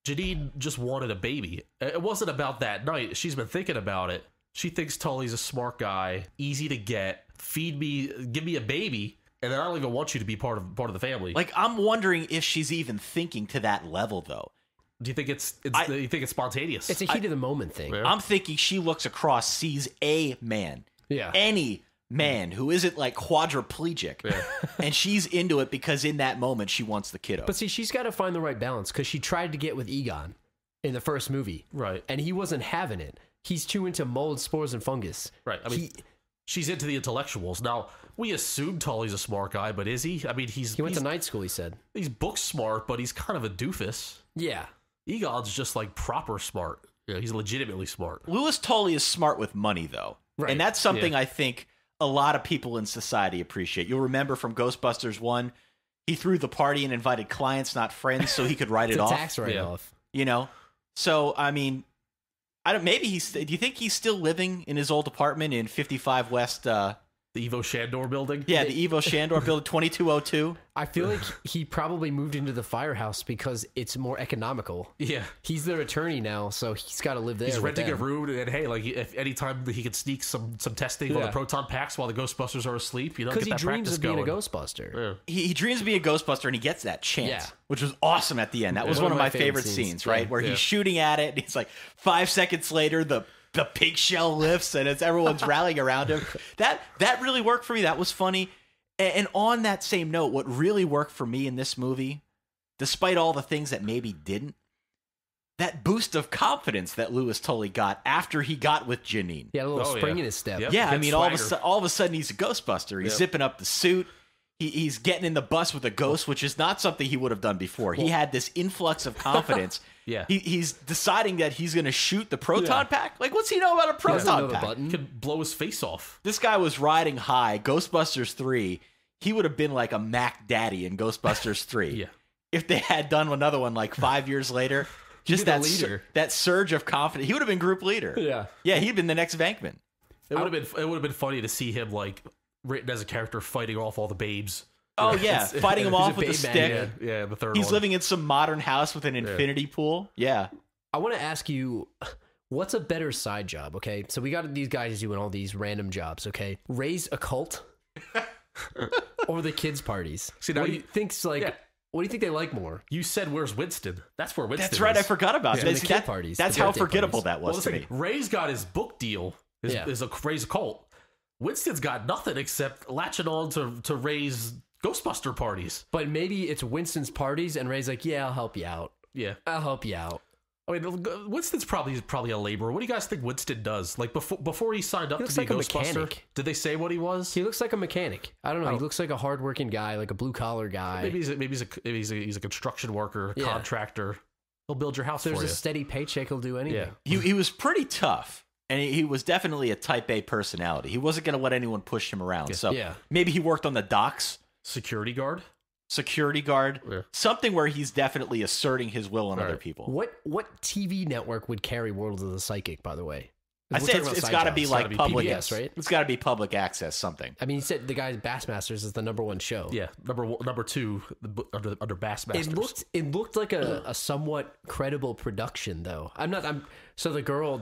Janine just wanted a baby. It wasn't about that night. She's been thinking about it. She thinks Tully's a smart guy, easy to get, feed me, give me a baby, and then I don't even want you to be part of the family. Like, I'm wondering if she's even thinking to that level, though. Do you think you think it's spontaneous? It's a heat of the moment thing. Yeah. I'm thinking she looks across, sees a man, Yeah. any man who isn't like quadriplegic, and she's into it because in that moment she wants the kiddo. But see, she's got to find the right balance because she tried to get with Egon in the first movie. Right. And he wasn't having it. He's too into mold, spores, and fungus. Right. I mean, she's into the intellectuals. Now, we assume Tully's a smart guy, but is he? I mean, He went to night school, he said. he's book smart, but he's kind of a doofus. Yeah. Egon's just like proper smart. He's legitimately smart. Louis Tully is smart with money, though. Right. And that's something Yeah. I think a lot of people in society appreciate. You'll remember from Ghostbusters 1, he threw the party and invited clients, not friends, so he could write it off. Tax write-off. You know? So, I mean, do you think he's still living in his old apartment in 55 West, the Ivo Shandor building? Yeah, the Ivo Shandor building, 2202. I feel like he probably moved into the firehouse because it's more economical. Yeah. He's their attorney now, so he's got to live there. He's renting a room, and hey, like if anytime he can sneak some testing on the proton packs while the Ghostbusters are asleep, you know, get because he that dreams practice of being going. a Ghostbuster. Yeah. He dreams of being a Ghostbuster, and he gets that chance, which was awesome at the end. That was One one of of my my favorite favorite scenes, scenes, right? yeah. Where he's shooting at it, and it's like 5 seconds later, the pig shell lifts, and it's everyone's rallying around him. That really worked for me. That was funny. And on that same note, what really worked for me in this movie, despite all the things that maybe didn't, that boost of confidence that Louis Tully got after he got with Janine. He had a little spring in his step. Yep. Yeah, I mean, all Swagger. of a sudden he's a Ghostbuster. He's zipping up the suit. He's getting in the bus with a ghost, which is not something he would have done before. He had this influx of confidence. Yeah. He's deciding that he's going to shoot the proton pack. Like, what's he know about a proton pack? He could blow his face off. This guy was riding high. Ghostbusters 3, he would have been like a Mac Daddy in Ghostbusters 3. Yeah. If they had done another one like 5 years later, just be the that leader. that surge of confidence. He would have been group leader. Yeah. Yeah, he'd been the next Venkman. It would have been funny to see him like written as a character fighting off all the babes. Oh, yeah. Fighting him off with a babe man, stick. Yeah, the third He's one. living in some modern house with an infinity pool. Yeah. I want to ask you, what's a better side job, okay? So we got these guys doing all these random jobs, okay? Raise a cult or the kids' parties? See, now what do you think's like... Yeah. What do you think they like more? You said, "Where's Winston?" That's where Winston. That's right. is. I forgot about Yeah, that. the See, kid parties, That's the how birthday forgettable parties. that was to Well, me. Ray's got his book deal. Is Ray's a cult. Winston's got nothing except latching on to Ray's Ghostbuster parties. But maybe it's Winston's parties and Ray's like, yeah, I'll help you out. Yeah. I'll help you out. I mean, Winston's probably a laborer. What do you guys think Winston does? Like before he signed up He to looks be like a Ghostbuster, mechanic. did they say what he was? He looks like a mechanic. I don't know. He looks like a hardworking guy, like a blue-collar guy. Maybe he's a construction worker, Yeah. contractor. He'll build your house If there's for a you. steady paycheck, he'll do anything. Yeah. He was pretty tough, and he was definitely a type A personality. He wasn't going to let anyone push him around. So Yeah. maybe he worked on the docks, Security guard. security guard, Yeah. something where he's definitely asserting his will on other people. What TV network would carry World of the Psychic, by the way? I We're say talking it's about got to side be jobs. like gotta be public, PBS, right? It's got to be public access something. I mean, he said the guy Bassmasters is the #1 show. Yeah, number two under Bassmasters. It looked like a somewhat credible production, though. So the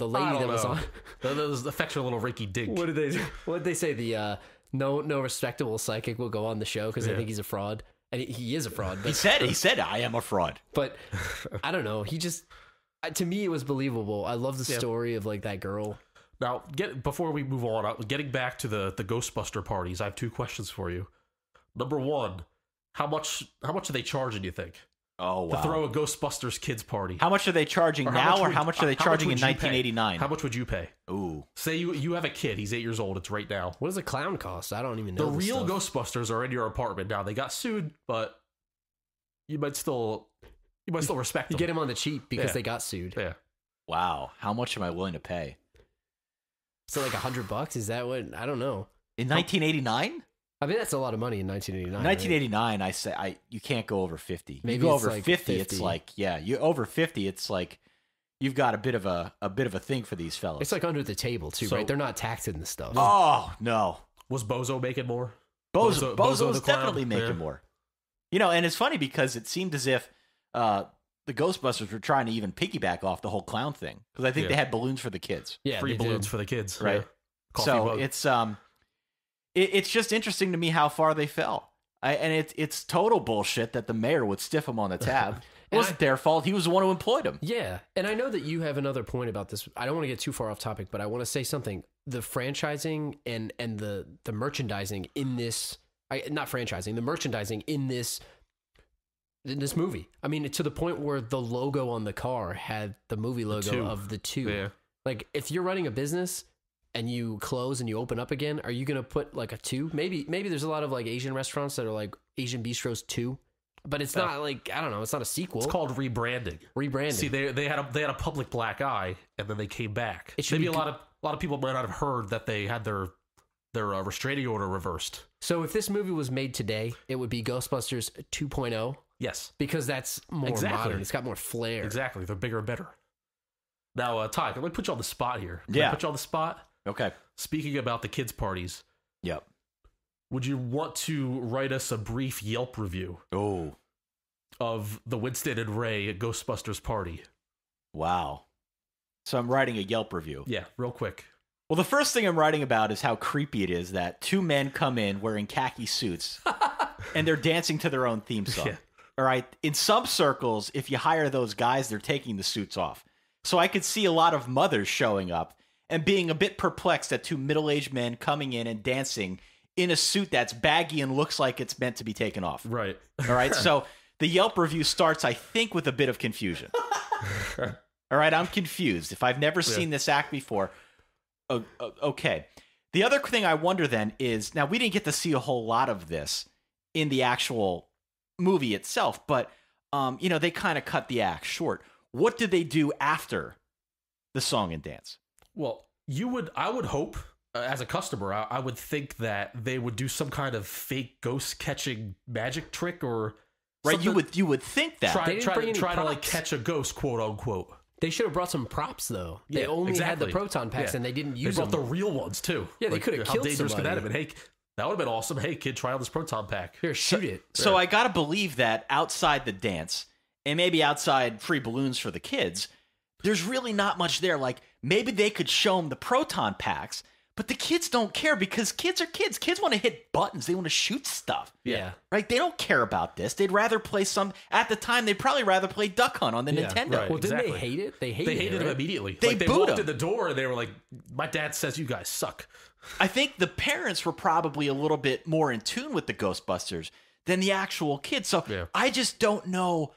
lady that was on. Those effects are a little rinky dink. What did they say? The no respectable psychic will go on the show because they Yeah. think he's a fraud, and he is a fraud. He But, said, I am a fraud. but I don't know. He just to me it was believable. I love the story of like that girl. Now, before we move on, getting back to the Ghostbuster parties, I have 2 questions for you. Number 1, how much are they charging? You think Oh, wow. to throw a Ghostbusters kids party? How much are they charging now, or how much are they charging in 1989? How much would you pay? Ooh. Say you have a kid, he's 8 years old. It's right now. What does a clown cost? I don't even know. The this real stuff. Ghostbusters are in your apartment now. They got sued, but you might still respect You them. get him on the cheap because Yeah. they got sued. Yeah. Wow. How much am I willing to pay? So like $100? Is that what? I don't know. In 1989? I mean, that's a lot of money in 1989. 1989, I say you can't go over 50. Maybe you go it's over like 50, it's 50. like you over 50, it's like you've got a bit of a thing for these fellas. It's like under the table too, So- right? They're not taxing the stuff. oh no, Was Bozo making more? Bozo Bozo was the clown? definitely making Yeah. more. You know, and it's funny because it seemed as if the Ghostbusters were trying to even piggyback off the whole clown thing because I think Yeah. they had balloons for the kids, Yeah, Free they balloons did. for the kids, right? Yeah. Coffee So mug. it's just interesting to me how far they fell. And it's total bullshit that the mayor would stiff them on the tab. It wasn't their fault. He was the one who employed them. Yeah, and I know that you have another point about this. I don't want to get too far off topic, but I want to say something. The franchising and the merchandising in this, not franchising, the merchandising in this movie. I mean, to the point where the logo on the car had the movie logo two. of the 2. Yeah. Like, if you're running a business and you close and you open up again, are you going to put like a 2? Maybe there's a lot of like Asian restaurants that are like Asian Bistros 2, but it's not like, I don't know, it's not a sequel. It's called rebranding. Rebranding. See, they had a public black eye, and then they came back. It should Maybe be a lot of people might not have heard that they had their their restraining order reversed. So if this movie was made today, it would be Ghostbusters 2.0 Yes. because that's more modern. It's got more flair. Exactly. They're bigger and better. Now, Ty, let me put you on the spot here. Can Yeah. I put you on the spot? Okay. Speaking about the kids' parties, Yep. would you want to write us a brief Yelp review Oh, of the Winston and Ray Ghostbusters party? wow. So I'm writing a Yelp review. Yeah, real quick. Well, the first thing I'm writing about is how creepy it is that two men come in wearing khaki suits and they're dancing to their own theme song. Yeah. All right. In some circles, if you hire those guys, they're taking the suits off. So I could see a lot of mothers showing up and being a bit perplexed at two middle-aged men coming in and dancing in a suit that's baggy and looks like it's meant to be taken off. Right. All right. So the Yelp review starts, I think, with a bit of confusion. All right. I'm confused. If I've never seen this act before. Okay. The other thing I wonder then is, now we didn't get to see a whole lot of this in the actual movie itself, but they kind of cut the act short. What did they do after the song and dance? Well, I would hope, as a customer, I would think that they would do some kind of fake ghost catching magic trick or right. You would think that try to like catch a ghost, quote unquote. They should have brought some props, though. They only had the proton packs, and they didn't use them. They brought the real ones, too. Yeah, they could have killed dangerous somebody. Could that have been? Hey, that would have been awesome. Hey, kid, try out this proton pack. Here, shoot it. So I got to believe that outside the dance, and maybe outside free balloons for the kids, there's really not much there. Like, maybe they could show them the proton packs, but the kids don't care because kids are kids. Kids want to hit buttons. They want to shoot stuff. Yeah. Right? They don't care about this. They'd rather play at the time, they'd probably rather play Duck Hunt on the Nintendo. Right. Well, didn't Exactly. they hate it? They hated it him right? immediately. They they booed walked him. in the door and they were like, my dad says you guys suck. I think the parents were probably a little bit more in tune with the Ghostbusters than the actual kids. So I just don't know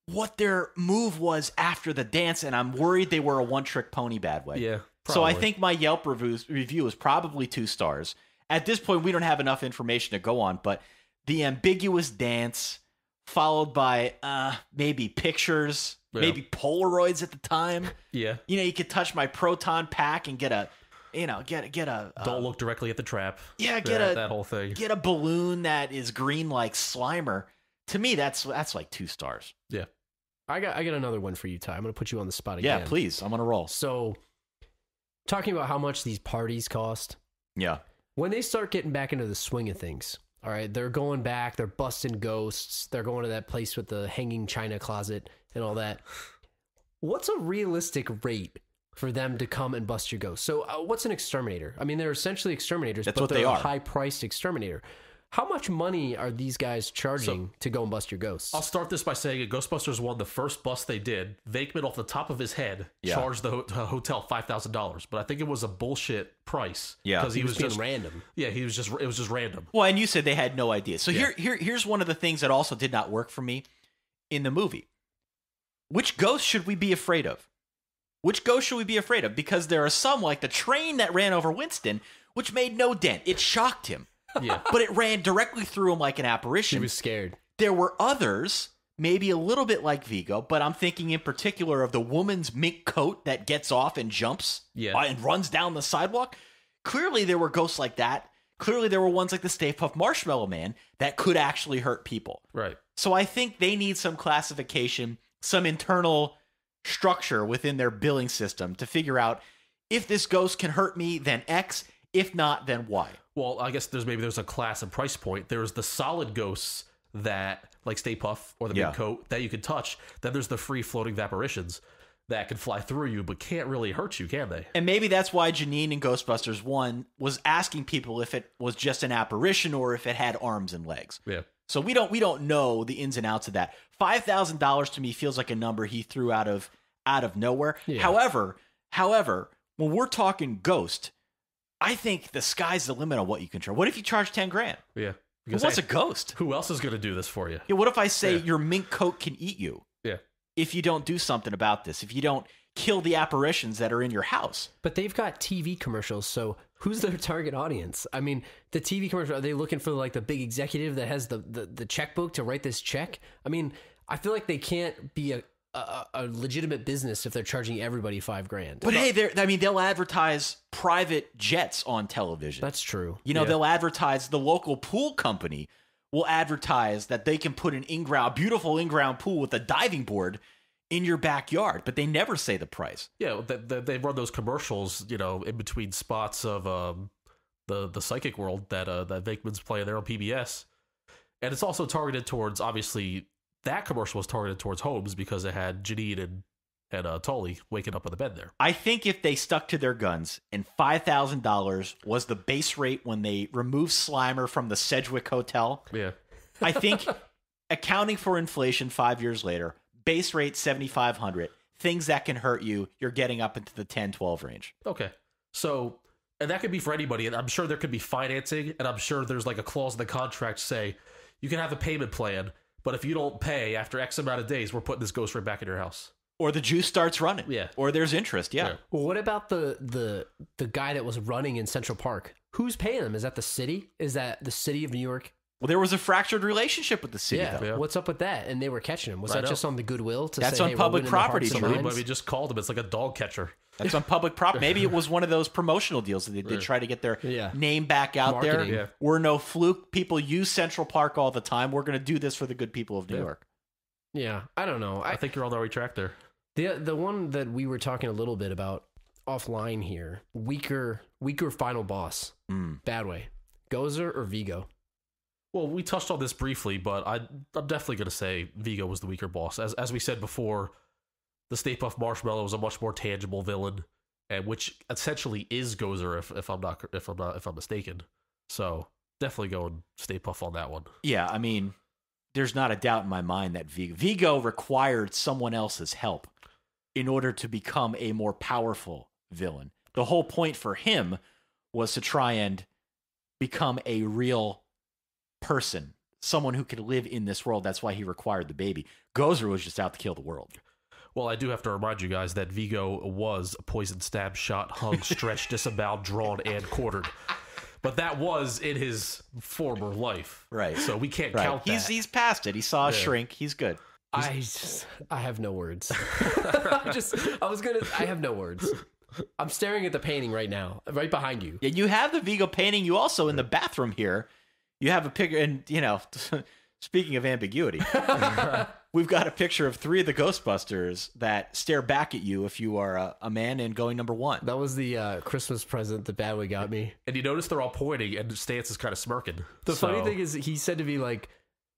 what their move was after the dance, and I'm worried they were a one-trick pony Badway. Yeah. So I probably. think my Yelp review is probably 2 stars. At this point, we don't have enough information to go on, but the ambiguous dance followed by maybe pictures, maybe Polaroids at the time. Yeah. You could touch my proton pack and get a don't look directly at the trap. Yeah, that whole thing. Get a balloon that is green like Slimer. To me, that's like 2 stars. Yeah. I got another one for you, Ty. I'm going to put you on the spot again. Yeah, please. I'm on a roll. So, talking about how much these parties cost. Yeah. When they start getting back into the swing of things, all right, they're going back, they're busting ghosts, they're going to that place with the hanging china closet and all that. What's a realistic rate for them to come and bust your ghost? So, what's an exterminator? I mean, they're essentially exterminators, That's but what they're they a are. high-priced exterminator. How much money are these guys charging to go and bust your ghosts? I'll start this by saying Ghostbusters 1, the first bust they did, Venkman off the top of his head charged the hotel $5,000, but I think it was a bullshit price. Yeah. Because he was being just random. Yeah, it was just random. Well, and you said they had no idea. So here's one of the things that also did not work for me in the movie. Which ghost should we be afraid of? Which ghost should we be afraid of? Because there are some, like the train that ran over Winston, which made no dent. It shocked him. Yeah. But it ran directly through him like an apparition. He was scared. There were others, maybe a little bit like Vigo, but I'm thinking in particular of the woman's mink coat that gets off and jumps and runs down the sidewalk. Clearly there were ghosts like that. Clearly there were ones like the Stay Puft Marshmallow Man that could actually hurt people. Right. So I think they need some classification, some internal structure within their billing system to figure out if this ghost can hurt me, then X. If not, then Y. Well, I guess there's a class and price point. There's the solid ghosts that, like Stay Puft or the Mink Coat, that you can touch. Then there's the free floating vaporitions that can fly through you but can't really hurt you, can they? And maybe that's why Janine in Ghostbusters 1 was asking people if it was just an apparition or if it had arms and legs. Yeah. So we don't know the ins and outs of that. $5,000 to me feels like a number he threw out of nowhere. Yeah. However, when we're talking ghost, I think the sky's the limit on what you can charge. What if you charge $10,000? Yeah. Because what's a ghost? Who else is going to do this for you? Yeah. What if I say your mink coat can eat you? Yeah. If you don't do something about this, if you don't kill the apparitions that are in your house. But they've got TV commercials, so who's their target audience? I mean, the TV commercial, are they looking for like the big executive that has the checkbook to write this check? I mean, I feel like they can't be a legitimate business if they're charging everybody $5,000. But hey, they'll advertise private jets on television. That's true. They'll advertise, the local pool company will advertise that they can put beautiful in-ground pool with a diving board in your backyard, but they never say the price. Yeah, they run those commercials, in between spots of the psychic world that Venkman's playing there on PBS. And it's also targeted towards, obviously, that commercial was targeted towards homes because it had Janine and Tully waking up in the bed there. I think if they stuck to their guns and $5,000 was the base rate when they removed Slimer from the Sedgwick Hotel, I think accounting for inflation 5 years later, base rate $7,500, things that can hurt you, you're getting up into the 10, 12 range. Okay. So, and that could be for anybody, and I'm sure there could be financing, and I'm sure there's like a clause in the contract say, you can have a payment plan, but if you don't pay after X amount of days, we're putting this ghost right back in your house. Or the juice starts running. Yeah. Or there's interest. Yeah. Well, what about the guy that was running in Central Park? Who's paying them? Is that the city? Is that the city of New York? Well, there was a fractured relationship with the city. Yeah. Though. What's up with that? And they were catching him. Was that just on the goodwill? That's say, on hey, public property. Somebody maybe just called him. It's like a dog catcher. That's on public property. Maybe it was one of those promotional deals that they did try to get their name back out Marketing. there. Yeah. We're no fluke. People use Central Park all the time. We're going to do this for the good people of New York. Yeah. I don't know. I think you're on the right track there. The one that we were talking a little bit about offline here, weaker final boss, Badway, Gozer or Vigo? Well, we touched on this briefly, but I'm definitely going to say Vigo was the weaker boss. As we said before, the Stay Puft Marshmallow is a much more tangible villain, and which essentially is Gozer if I'm mistaken. So definitely going Stay Puft on that one. Yeah, I mean, there's not a doubt in my mind that Vigo required someone else's help in order to become a more powerful villain. The whole point for him was to try and become a real person, someone who could live in this world. That's why he required the baby. Gozer was just out to kill the world. Well, I do have to remind you guys that Vigo was a poison, stab, shot, hung, stretched, disemboweled, drawn, and quartered. But that was in his former life. Right. So we can't count that. He's past it. He saw a shrink. He's good. I have no words. I have no words. I'm staring at the painting right now, right behind you. Yeah, you have the Vigo painting. You also, in the bathroom here, you have a picture, and, speaking of ambiguity, we've got a picture of 3 of the Ghostbusters that stare back at you if you are a man and going number 1. That was the Christmas present that Badway got me. And you notice they're all pointing, and Stance is kind of smirking. The funny thing is, he said to me, like,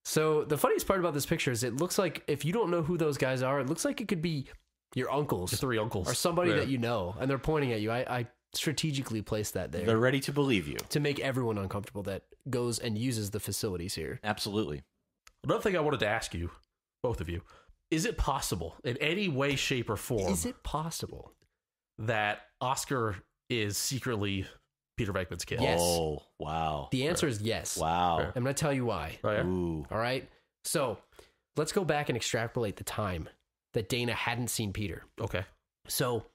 so the funniest part about this picture is it looks like, if you don't know who those guys are, it looks like it could be your uncles. Your 3 uncles. Or somebody that you know, and they're pointing at you. I strategically placed that there. They're ready to believe you. To make everyone uncomfortable that goes and uses the facilities here. Absolutely. Another thing I wanted to ask you, both of you, is it possible, in any way, shape, or form... Is it possible? ...that Oscar is secretly Peter Venkman's kid? Yes. Oh, wow. The answer is yes. Wow. I'm going to tell you why. Oh, yeah? Ooh. All right? So, let's go back and extrapolate the time that Dana hadn't seen Peter. Okay. So,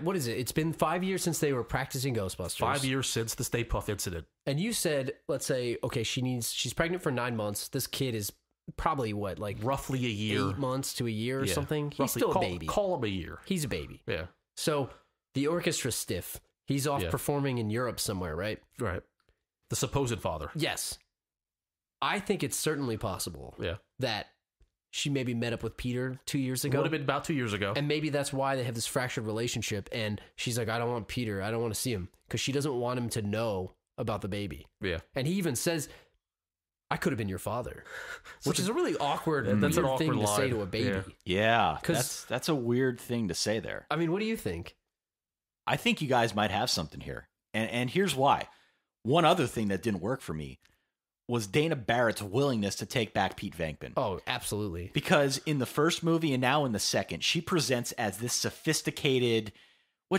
what is it? It's been 5 years since they were practicing Ghostbusters. 5 years since the Stay Puft incident. And you said, let's say, okay, she's pregnant for 9 months. This kid is probably what, like roughly a year, 8 months to a year or something. He's roughly, still a baby. Call him a year. He's a baby. Yeah. So the orchestra's stiff. He's off performing in Europe somewhere, right? Right. The supposed father. Yes. I think it's certainly possible. That she maybe met up with Peter 2 years ago. Would have been about 2 years ago. And maybe that's why they have this fractured relationship. And she's like, I don't want Peter. I don't want to see him. Because she doesn't want him to know about the baby. Yeah. And he even says, I could have been your father. Which is a really awkward, that's weird an awkward thing to line. say to a baby. Yeah. That's a weird thing to say there. I mean, what do you think? I think you guys might have something here. And here's why. One other thing that didn't work for me was Dana Barrett's willingness to take back Pete Venkman. Oh, absolutely. Because in the first movie and now in the second, she presents as this sophisticated,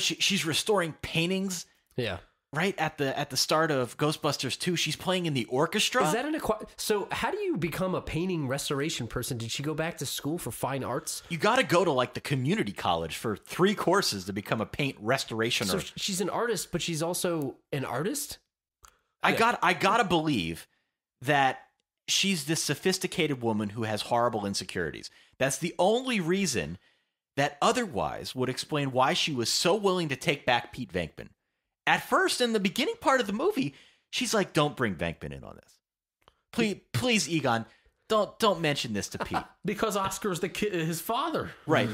she's restoring paintings. Yeah. Right at the start of Ghostbusters 2, she's playing in the orchestra. Is that so how do you become a painting restoration person? Did she go back to school for fine arts? You got to go to like the community college for 3 courses to become a paint restorationer. So she's an artist, but she's also an artist? I got to believe that she's this sophisticated woman who has horrible insecurities. That's the only reason that otherwise would explain why she was so willing to take back Pete Venkman. At first, in the beginning part of the movie, she's like, don't bring Venkman in on this. Please, Egon, don't mention this to Pete. Because Oscar's his father. Right.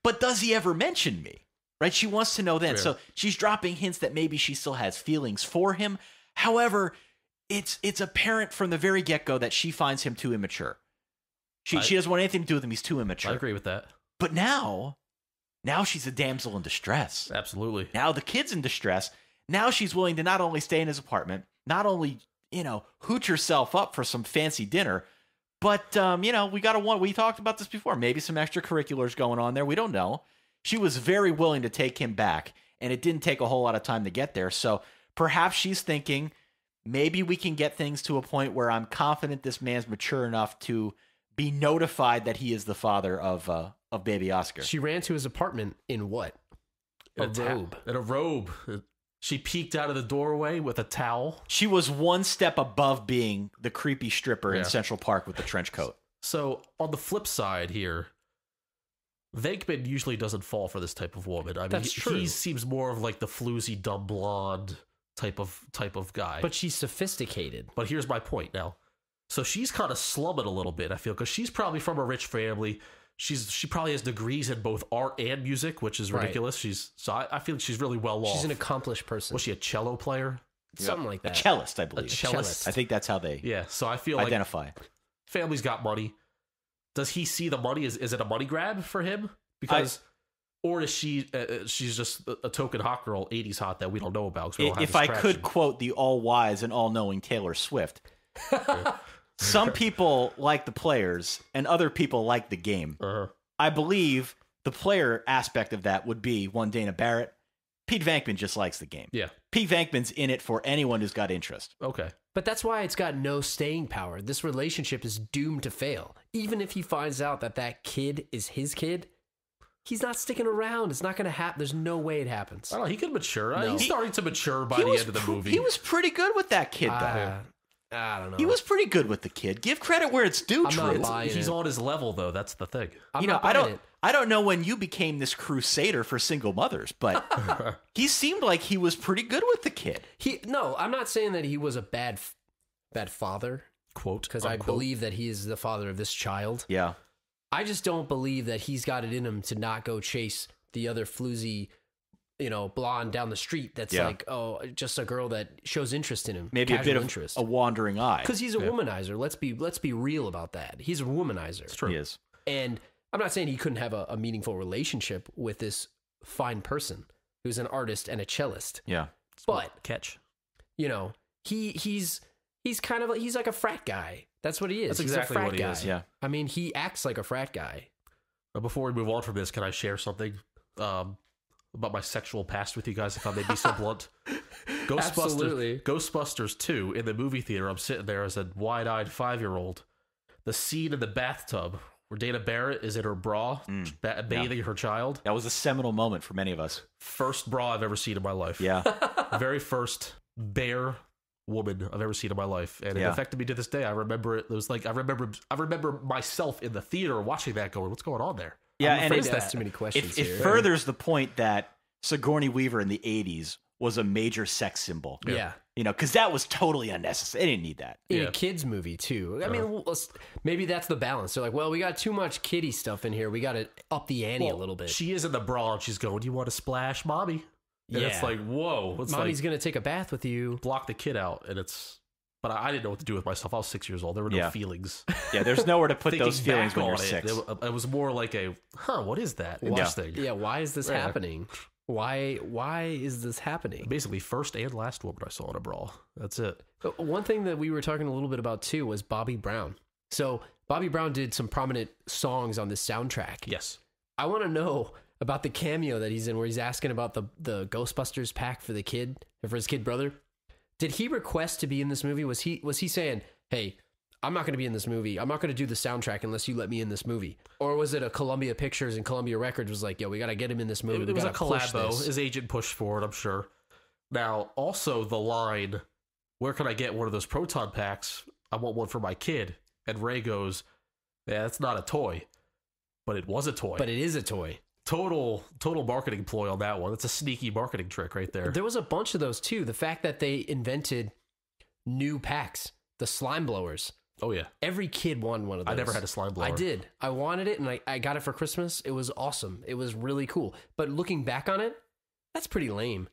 But does he ever mention me? Right? She wants to know then. Yeah. So she's dropping hints that maybe she still has feelings for him. However, it's apparent from the very get-go that she finds him too immature. She doesn't want anything to do with him. He's too immature. I agree with that. But now she's a damsel in distress. Absolutely. Now the kid's in distress. Now she's willing to not only stay in his apartment, not only, hooch herself up for some fancy dinner, but, we talked about this before. Maybe some extracurriculars going on there. We don't know. She was very willing to take him back, and it didn't take a whole lot of time to get there. So perhaps she's thinking, maybe we can get things to a point where I'm confident this man's mature enough to be notified that he is the father of baby Oscar. She ran to his apartment in what? In a robe. She peeked out of the doorway with a towel. She was one step above being the creepy stripper in Central Park with the trench coat. So on the flip side here, Venkman usually doesn't fall for this type of woman. I mean, That's true. He seems more of like the floozy, dumb blonde type of guy. But she's sophisticated. But here's my point now. So she's kind of slumming a little bit, I feel, because she's probably from a rich family. She probably has degrees in both art and music, which is ridiculous. Right. I feel like she's really well off. She's an accomplished person. Was she a cello player? Something like that. A cellist, I believe. A cellist. I think that's how they So I feel identify. like family's got money. Does he see the money? Is it a money grab for him? Because, or is she's just a token hot girl, 80s hot that we don't know about? If I could quote the all-wise and all-knowing Taylor Swift, some people like the players and other people like the game. Uh-huh. I believe the player aspect of that would be one Dana Barrett. Pete Venkman just likes the game. Yeah. Pete Venkman's in it for anyone who's got interest. Okay. But that's why it's got no staying power. This relationship is doomed to fail. Even if he finds out that kid is his kid, he's not sticking around. It's not going to happen. There's no way it happens. I don't know. He could mature. No. He's starting to mature by the end of the movie. He was pretty good with that kid, though. I don't know. He was pretty good with the kid. Give credit where it's due, I'm not Tritz. buying He's it. on his level, though. That's the thing. I'm not buying it. I don't know when you became this crusader for single mothers, but he seemed like he was pretty good with the kid. No, I'm not saying that he was a bad father, Quote, because I believe that he is the father of this child. Yeah. I just don't believe that he's got it in him to not go chase the other floozy, blonde down the street that's like, just a girl that shows interest in him. Maybe a bit of interest. a wandering eye. Because he's a womanizer. Let's be real about that. He's a womanizer. It's true. He is. And I'm not saying he couldn't have a meaningful relationship with this fine person who's an artist and a cellist. Yeah. But catch. He's kind of he's like a frat guy. That's what he is. That's He's exactly a frat what he guy. is. Yeah. I mean, he acts like a frat guy. Before we move on from this, can I share something about my sexual past with you guys, if I may be so blunt? Absolutely. Ghostbusters 2, in the movie theater, I'm sitting there as a wide-eyed 5-year-old. The scene in the bathtub where Dana Barrett is in her bra, bathing her child. That was a seminal moment for many of us. First bra I've ever seen in my life. Yeah. Very first bare woman I've ever seen in my life, and it affected me to this day. I remember it. It was like I remember myself in the theater watching that, going, "What's going on there?" Yeah, I'm and afraid it, to ask too many questions it here. furthers the point that Sigourney Weaver in the 80s was a major sex symbol. Yeah. Because that was totally unnecessary. They didn't need that. In a kid's movie, too. I mean, maybe that's the balance. They're like, well, we got too much kiddie stuff in here. We got to up the ante a little bit. She is in the bra, and she's going, "Do you want to splash, mommy?" And it's like, whoa. It's Mommy's going to take a bath with you. block the kid out, and it's... But I didn't know what to do with myself. I was 6 years old. There were no feelings. Yeah, there's nowhere to put those Thinking feelings back when you're on 6. it was more like what is that? Interesting. Yeah, why is this happening? Why is this happening? Basically, first and last woman I saw in a bra. That's it. One thing that we were talking a little bit about, too, was Bobby Brown. So Bobby Brown did some prominent songs on this soundtrack. Yes. I want to know about the cameo that he's in where he's asking about the Ghostbusters pack for the kid, for his kid brother. Did he request to be in this movie? Was he saying, "Hey, I'm not going to be in this movie. I'm not going to do the soundtrack unless you let me in this movie"? Or was it a Columbia Pictures and Columbia Records was like, "Yo, we got to get him in this movie. It was a collabo. His agent pushed for it, I'm sure. Now, also the line, "Where can I get one of those proton packs? I want one for my kid." And Ray goes, "Yeah, that's not a toy. But it was a toy. But it is a toy. Total marketing ploy on that one. It's a sneaky marketing trick right there. There was a bunch of those too. The fact that they invented new packs, the slime blowers. Oh yeah. Every kid wanted one of those. I never had a slime blower. I did. I wanted it, and I got it for Christmas. It was awesome. It was really cool. But looking back on it, that's pretty lame.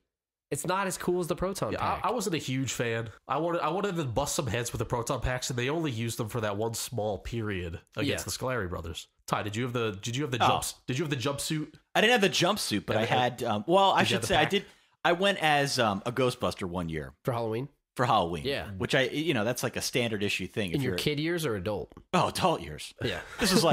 It's not as cool as the proton pack. I wasn't a huge fan. I wanted to bust some heads with the proton packs, and they only used them for that one small period against the Scolari brothers. Ty, did you have the jumpsuit? I didn't have the jumpsuit, but I had. I should say I did. I went as a Ghostbuster one year for Halloween. For Halloween, yeah, which that's like a standard issue thing. In your kid years or adult? Oh, adult years. Yeah, this is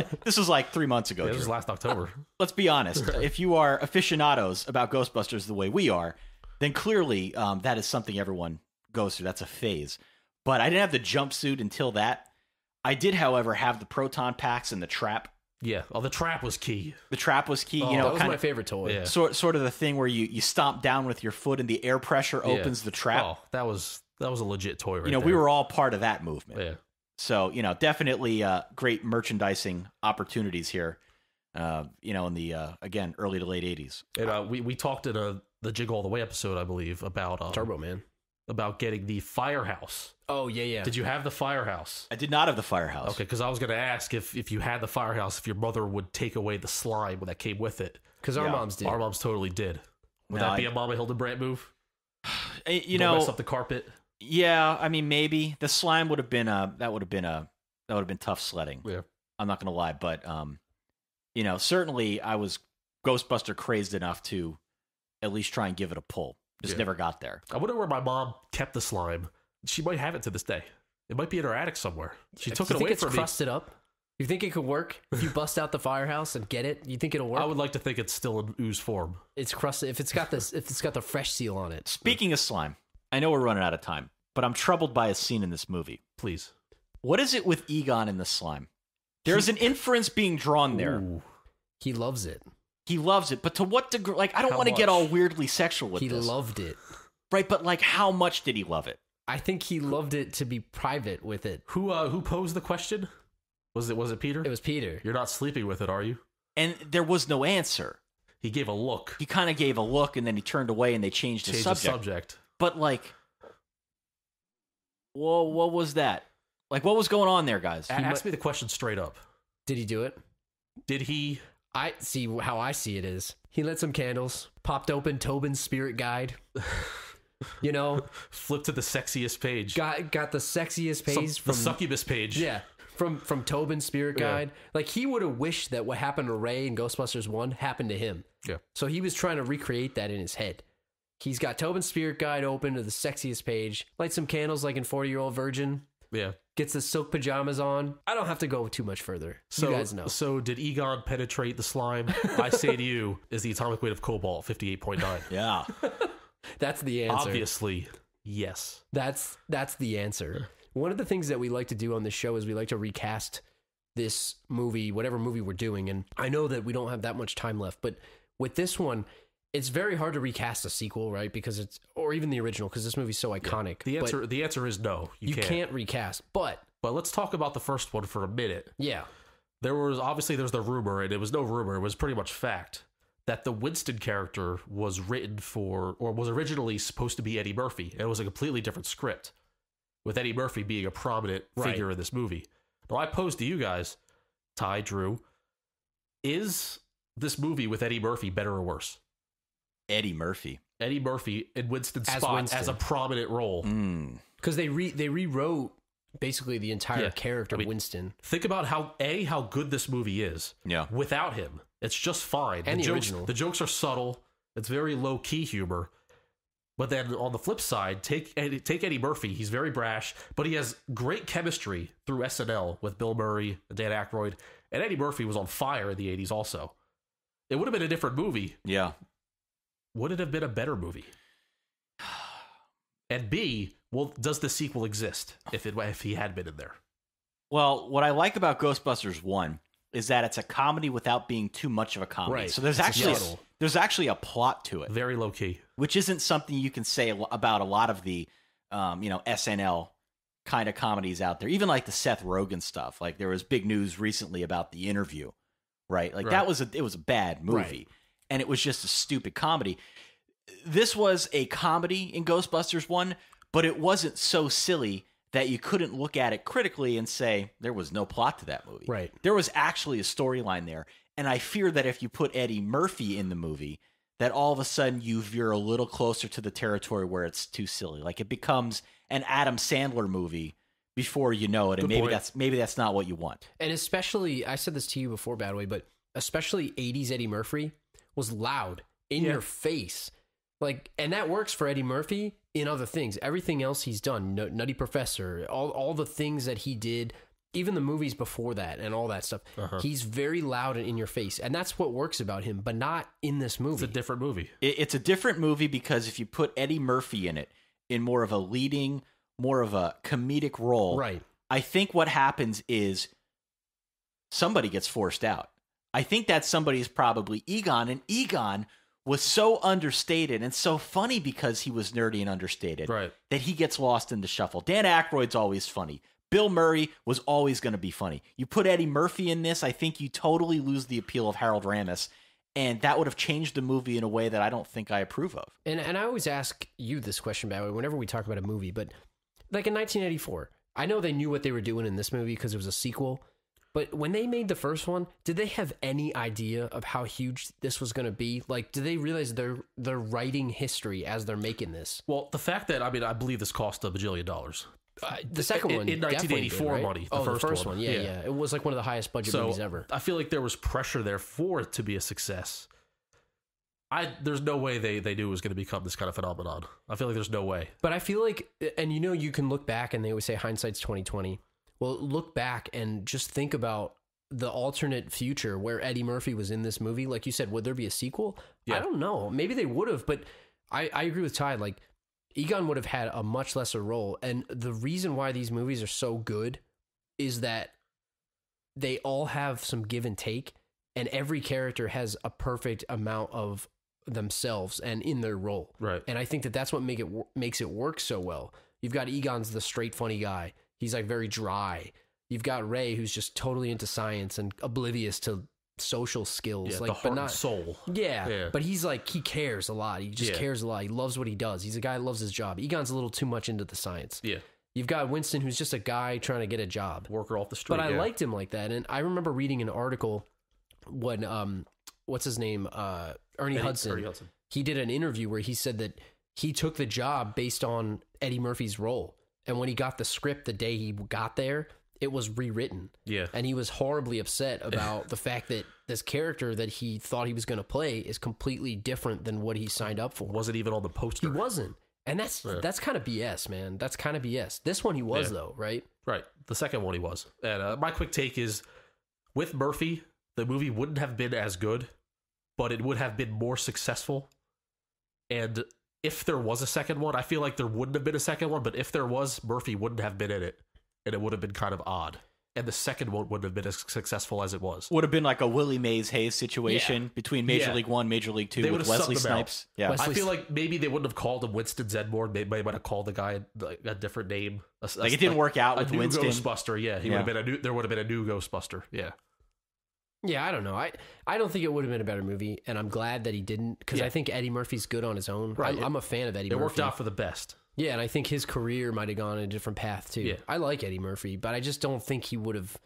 like 3 months ago. Yeah, this was last October. Let's be honest. If you are aficionados about Ghostbusters the way we are, then clearly that is something everyone goes through. That's a phase. But I didn't have the jumpsuit until that. I did, however, have the proton packs and the trap. Yeah. Oh, the trap was key. The trap was key. Oh, that was my favorite toy. Yeah. Sort of the thing where you stomp down with your foot and the air pressure opens the trap. Oh, that was a legit toy right there. We were all part of that movement. Yeah. So, definitely great merchandising opportunities here, in the, again, early to late 80s. And we talked in the Jiggle All the Way episode, I believe, about Turbo Man. About getting the firehouse. Oh, yeah. Did you have the firehouse? I did not have the firehouse. Okay, because I was going to ask if you had the firehouse, if your mother would take away the slime that came with it. Because our moms did. Our moms totally did. Would that be a Mama Hildebrand move? Don't mess up the carpet. Yeah, I mean, maybe the slime would have been that would have been tough sledding. Yeah, I'm not going to lie, but certainly I was Ghostbuster crazed enough to at least try and give it a pull. Just never got there. I wonder where my mom kept the slime. She might have it to this day. It might be in her attic somewhere. She took it away from me. It's crusted up? You think it could work? If you bust out the firehouse and get it, you think it'll work? I would like to think it's still in ooze form. It's crusted. If it's got the fresh seal on it. Speaking of slime, I know we're running out of time, but I'm troubled by a scene in this movie. Please. What is it with Egon and the slime? There's an inference being drawn there. Ooh. He loves it. He loves it, but to what degree? Like, I don't want to get all weirdly sexual with this. He loved it. Right, but like, how much did he love it? I think he loved it to be private with it. Who posed the question? Was it Peter? It was Peter. You're not sleeping with it, are you? And there was no answer. He gave a look. He kind of gave a look, and then he turned away, and they changed the subject. But like, whoa, what was that? Like, what was going on there, guys? Ask me the question straight up. Did he do it? Did he? I see how I see it is. He lit some candles, popped open Tobin's spirit guide. Flipped to the sexiest page. Got the sexiest page from the succubus page. Yeah, from Tobin's spirit guide. Like, he would have wished that what happened to Ray in Ghostbusters 1 happened to him. Yeah. So he was trying to recreate that in his head. He's got Tobin's spirit guide open to the sexiest page. Light some candles like in 40-Year-Old Virgin. Yeah. Gets the silk pajamas on. I don't have to go too much further. You guys know. So did Egon penetrate the slime? I say to you, is the atomic weight of cobalt 58.9. Yeah. That's the answer. Obviously, yes. That's the answer. One of the things that we like to do on this show is we like to recast this movie, whatever movie we're doing. And I know that we don't have that much time left, but with this one, it's very hard to recast a sequel, right? Because or even the original, because this movie's so iconic. Yeah. The answer is no. You can't recast. But let's talk about the first one for a minute. Yeah. There's the rumor, and it was no rumor, it was pretty much fact, that the Winston character was written for, or was originally supposed to be Eddie Murphy. It was a completely different script, with Eddie Murphy being a prominent figure in this movie. Now, I pose to you guys, Ty, Drew, is this movie with Eddie Murphy better or worse? Eddie Murphy in Winston's spot as a prominent role. Because they rewrote basically the entire character, Winston. Think about how good this movie is. Yeah. Without him, it's just fine. And the original. The jokes are subtle. It's very low key humor. But then on the flip side, take Eddie Murphy. He's very brash, but he has great chemistry through SNL with Bill Murray and Dan Aykroyd. And Eddie Murphy was on fire in the 80s also. It would have been a different movie. Yeah. Would it have been a better movie? And B, does the sequel exist if he had been in there? Well, what I like about Ghostbusters 1 is that it's a comedy without being too much of a comedy. Right. So there's actually a plot to it. Very low key. Which isn't something you can say about a lot of the SNL kind of comedies out there. Even like the Seth Rogen stuff. Like, there was big news recently about The Interview, right? Like Right. it was a bad movie, Right. and it was just a stupid comedy. This was a comedy in Ghostbusters 1, but it wasn't so silly that you couldn't look at it critically and say there was no plot to that movie. Right. There was actually a storyline there, and I fear that if you put Eddie Murphy in the movie, that all of a sudden you veer a little closer to the territory where it's too silly. Like it becomes an Adam Sandler movie before you know it, and Good point. maybe that's not what you want. And especially, I said this to you before, Badway, but especially 80s Eddie Murphy was loud in your face. Like, and that works for Eddie Murphy in other things. Everything else he's done, Nutty Professor, all the things that he did, even the movies before that and all that stuff, he's very loud and in your face. And that's what works about him, but not in this movie. It's a different movie. It's a different movie because if you put Eddie Murphy in it, in more of a leading, more of a comedic role, Right. I think what happens is somebody gets forced out. I think that somebody is probably Egon, and Egon was so understated and so funny because he was nerdy and understated Right. that he gets lost in the shuffle. Dan Aykroyd's always funny. Bill Murray was always going to be funny. You put Eddie Murphy in this, I think you totally lose the appeal of Harold Ramis, and that would have changed the movie in a way that I don't think I approve of. And I always ask you this question, Badway, whenever we talk about a movie, but like in 1984, I know they knew what they were doing in this movie because it was a sequel. But when they made the first one, did they have any idea of how huge this was going to be? Like, did they realize they're writing history as they're making this? Well, the fact that, I mean, I believe this cost $1 bajillion. The second one in 1984 right? money. The first one. Yeah. It was like one of the highest budget movies So ever. I feel like there was pressure there for it to be a success. There's no way they knew it was going to become this kind of phenomenon. I feel like there's no way. But I feel like, and you know, you can look back and they always say hindsight's 20/20. Well, look back and just think about the alternate future where Eddie Murphy was in this movie. Like you said, would there be a sequel? Yeah. I don't know. Maybe they would have, but I agree with Ty. Like, Egon would have had a much lesser role. And the reason why these movies are so good is that they all have some give and take, and every character has a perfect amount of themselves and in their role. Right. And I think that that's what makes it work so well. You've got Egon's the straight funny guy. He's like very dry. You've got Ray, who's just totally into science and oblivious to social skills. Yeah, like, the heart but not and soul. Yeah, but he's like, he cares a lot. He just cares a lot. He loves what he does. He's a guy who loves his job. Egon's a little too much into the science. Yeah. You've got Winston, who's just a guy trying to get a job. Worker off the street. But I liked him like that. And I remember reading an article when, what's his name? Ernie Hudson. He did an interview where he said that he took the job based on Eddie Murphy's role. And when he got the script the day he got there, it was rewritten. Yeah. And he was horribly upset about the fact that this character that he thought he was going to play is completely different than what he signed up for. Wasn't even on the poster. He wasn't. And that's kind of BS, man. That's kind of BS. This one he was, though, right? Right. The second one he was. And my quick take is, with Murphy, the movie wouldn't have been as good, but it would have been more successful. And if there was a second one, I feel like there wouldn't have been a second one, but if there was, Murphy wouldn't have been in it. And it would have been kind of odd. And the second one wouldn't have been as successful as it was. Would have been like a Willie Mays Hayes situation between Major League 1, Major League 2 They with would have Wesley subbed him out. Snipes. Yeah. Wesley I feel like maybe they wouldn't have called him Winston Zedmore. They might have called the guy a different name. Like it didn't work out with a new Winston. Ghostbuster. Yeah, he would have been a new. There would have been a new Ghostbuster. Yeah. Yeah, I don't know. I don't think it would have been a better movie, and I'm glad that he didn't, because I think Eddie Murphy's good on his own. Right. I'm a fan of Eddie Murphy. It worked out for the best. Yeah, and I think his career might have gone a different path too. Yeah. I like Eddie Murphy, but I just don't think he would have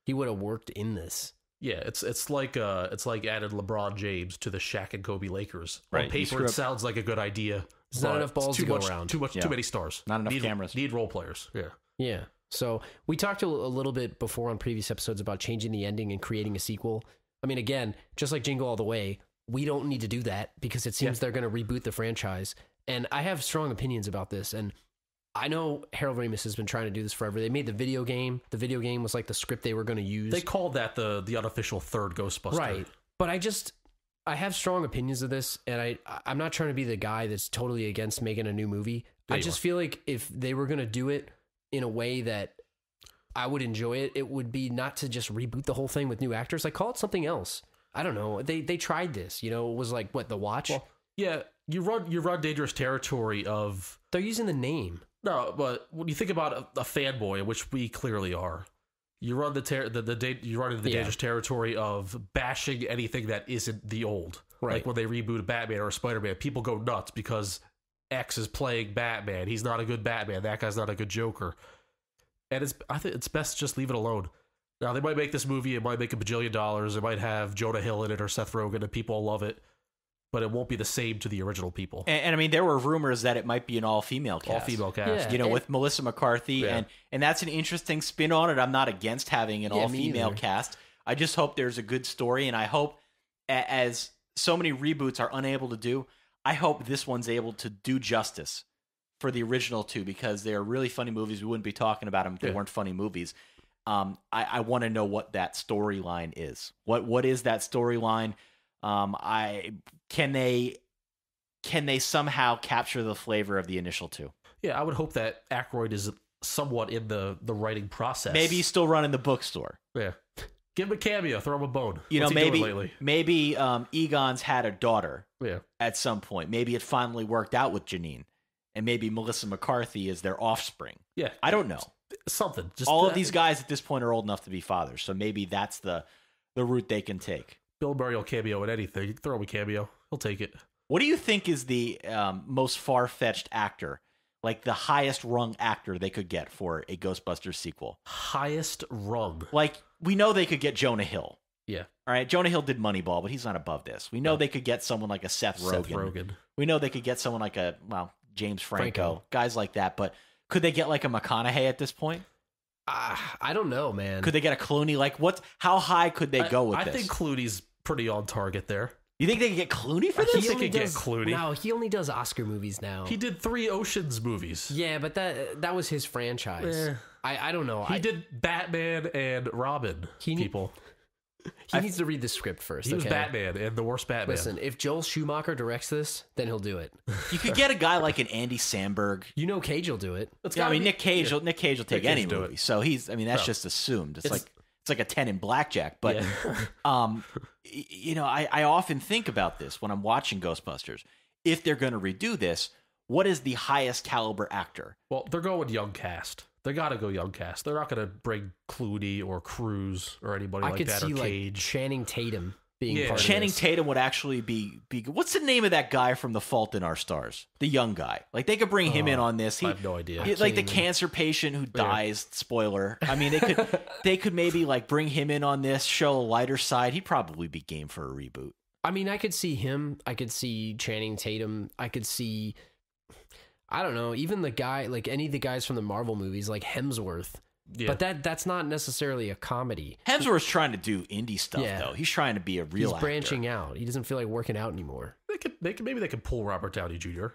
worked in this. Yeah, it's like added LeBron James to the Shaq and Kobe Lakers. Right. On paper, it sounds like a good idea. There's not but enough balls it's too to go much, around. Too many stars. Not enough cameras. Need role players. Yeah. Yeah. So we talked a little bit before on previous episodes about changing the ending and creating a sequel. I mean, again, just like Jingle All the Way, we don't need to do that because it seems they're going to reboot the franchise. And I have strong opinions about this. And I know Harold Ramis has been trying to do this forever. They made the video game. The video game was like the script they were going to use. They called that the unofficial third Ghostbuster. Right. But I have strong opinions of this, and I'm not trying to be the guy that's totally against making a new movie. I just feel like if they were going to do it in a way that I would enjoy it, it would be not to just reboot the whole thing with new actors. Like, call it something else. I don't know. They tried this, it was like, what, The Watch? Well, yeah, you run dangerous territory of... They're using the name. No, but when you think about a fanboy, which we clearly are, you run you run into the dangerous territory of bashing anything that isn't the old. Right. Like when they reboot a Batman or a Spider-Man, people go nuts because X is playing Batman. He's not a good Batman. That guy's not a good Joker. And I think it's best to just leave it alone. Now, they might make this movie. It might make $1 bajillion. It might have Jonah Hill in it or Seth Rogen, and people will love it. But it won't be the same to the original people. And I mean, there were rumors that it might be an all-female cast. All-female cast. Yeah. With Melissa McCarthy. And that's an interesting spin on it. I'm not against having an all-female cast. I just hope there's a good story. And I hope, as so many reboots are unable to do, I hope this one's able to do justice for the original two, because they're really funny movies. We wouldn't be talking about them if they weren't funny movies. I want to know what that storyline is. What is that storyline? Can they somehow capture the flavor of the initial two? Yeah, I would hope that Aykroyd is somewhat in the writing process. Maybe he's still running the bookstore. Yeah, give him a cameo, throw him a bone. Maybe Egon's had a daughter. Yeah, at some point, maybe it finally worked out with Janine, and maybe Melissa McCarthy is their offspring. Yeah, I don't know. Something. Just all of these guys at this point are old enough to be fathers, so maybe that's the route they can take. Bill Murray will cameo in anything. You can throw him a cameo. He'll take it. What do you think is the most far-fetched actor, like the highest rung actor they could get for a Ghostbusters sequel? Highest rung? Like, we know they could get Jonah Hill. Yeah. All right, Jonah Hill did Moneyball, but he's not above this. We know they could get someone like a Seth Rogen. We know they could get someone like James Franco, guys like that. But could they get like a McConaughey at this point? I don't know, man. Could they get a Clooney? Like, how high could they go with this? I think Clooney's pretty on target there. You think they could get Clooney for this? He only does Clooney. No, he only does Oscar movies now. He did 3 Oceans movies. Yeah, but that was his franchise. I don't know. He did Batman and Robin. He needs to read the script first. He was Batman and the worst Batman. Listen, if Joel Schumacher directs this, then he'll do it. You could get a guy like an Andy Samberg. Cage will do it. Nick Cage will take any movie. So that's just assumed. It's like a 10 in blackjack. But I often think about this when I'm watching Ghostbusters. If they're going to redo this, what is the highest caliber actor? Well, they're going young cast. They got to go young cast. They're not going to bring Clooney or Cruise or anybody like that. I could see Cage. Channing Tatum being part Channing of this. Tatum would actually be. What's the name of that guy from The Fault in Our Stars? The young guy. Like, they could bring him in on this. I have no idea. Like the cancer patient who dies. Spoiler. I mean, they could maybe like bring him in on this, show a lighter side. He'd probably be game for a reboot. I mean, I could see him. I could see Channing Tatum. I could see, I don't know, even the guy, like any of the guys from the Marvel movies, like Hemsworth. Yeah. But that's not necessarily a comedy. Hemsworth's trying to do indie stuff, though. He's trying to be a real actor. He's branching out. He doesn't feel like working out anymore. Maybe they could pull Robert Downey Jr.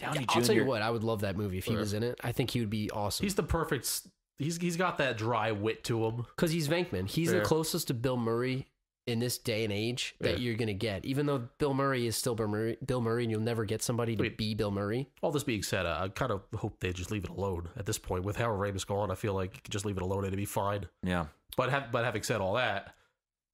I'll tell you what, I would love that movie if he was in it. I think he would be awesome. He's the perfect. He's got that dry wit to him. Because he's Venkman. He's the closest to Bill Murray in this day and age that you're going to get. Even though Bill Murray is still Bill Murray, and you'll never get somebody to be Bill Murray. All this being said, I kind of hope they just leave it alone at this point. With Harold Ramis gone, I feel like you could just leave it alone and it'd be fine. Yeah. But having said all that,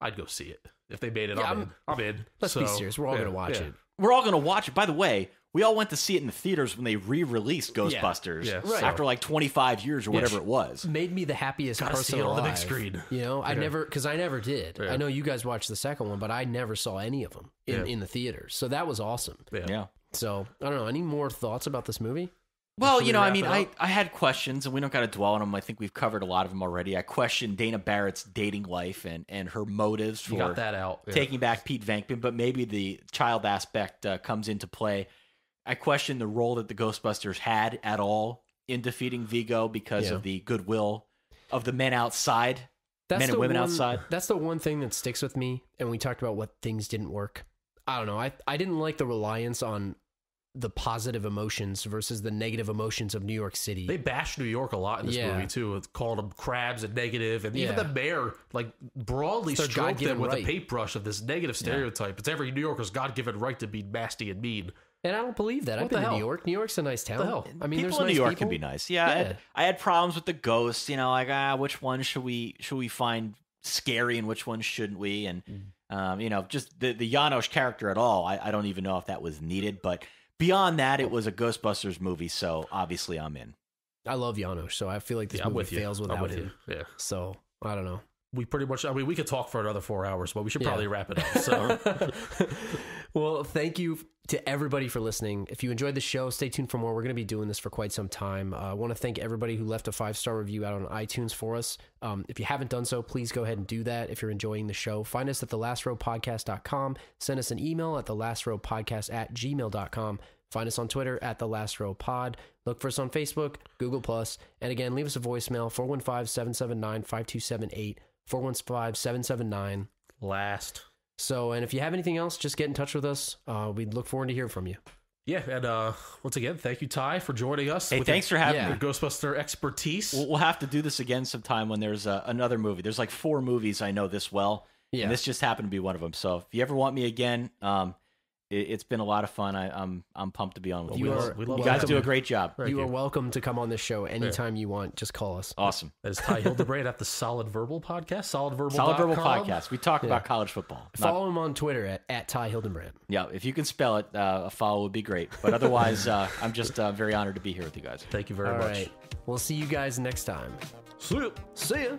I'd go see it. If they made it, I'm in. Let's be serious. We're all going to watch it. We're all going to watch it. By the way, we all went to see it in the theaters when they re-released Ghostbusters after like 25 years or whatever it was. Made me the happiest person alive. On the big screen. I never did. I know you guys watched the second one, but I never saw any of them in the theaters. So that was awesome. Yeah. So I don't know. Any more thoughts about this movie? Well, I had questions, and we don't got to dwell on them. I think we've covered a lot of them already. I questioned Dana Barrett's dating life and her motives for got that out. taking back Pete Venkman, but maybe the child aspect comes into play. I question the role that the Ghostbusters had at all in defeating Vigo because of the goodwill of the men outside, men and women outside. That's the one thing that sticks with me, and we talked about what things didn't work. I don't know. I didn't like the reliance on the positive emotions versus the negative emotions of New York City. They bashed New York a lot in this movie too. It's called them crabs and negative, and even the mayor like broadly stroked them with a paintbrush of this negative stereotype. It's every New Yorker's God-given right to be nasty and mean. And I don't believe that. I've been to New York. New York's a nice town. What the hell? I mean, people in New York can be nice. Yeah. I had problems with the ghosts. Like which one should we find scary and which one shouldn't we? And just the Janosz character at all. I don't even know if that was needed. But beyond that, it was a Ghostbusters movie. So obviously, I'm in. I love Janosz, so I feel like this movie fails without him. Yeah. So I don't know. We pretty much, I mean, we could talk for another 4 hours, but we should probably wrap it up. So, well, thank you to everybody for listening. If you enjoyed the show, stay tuned for more. We're going to be doing this for quite some time. I want to thank everybody who left a 5-star review out on iTunes for us. If you haven't done so, please go ahead and do that. If you're enjoying the show, find us at thelastrowpodcast.com. Send us an email at thelastrowpodcast@gmail.com. Find us on Twitter at thelastrowpod. Look for us on Facebook, Google+. And again, leave us a voicemail, 415-779-5278. 415-779 last. So, and if you have anything else, just get in touch with us. We'd look forward to hearing from you. Yeah, and once again, thank you, Ty, for joining us. Hey, thanks for having me. Your Ghostbuster expertise. We'll have to do this again sometime when there's another movie. There's like 4 movies I know this well, and this just happened to be one of them. So if you ever want me again, it's been a lot of fun. I'm pumped to be on with you. You guys do a great job. You are welcome to come on this show anytime you want. Just call us. Awesome. That is Ty Hildebrand at the Solid Verbal Podcast. Solid Verbal Podcast. We talk about college football. Follow him on Twitter at Ty Hildebrand. Yeah, if you can spell it, a follow would be great. But otherwise, I'm just very honored to be here with you guys. Thank you very much. Right. We'll see you guys next time. See ya. See ya.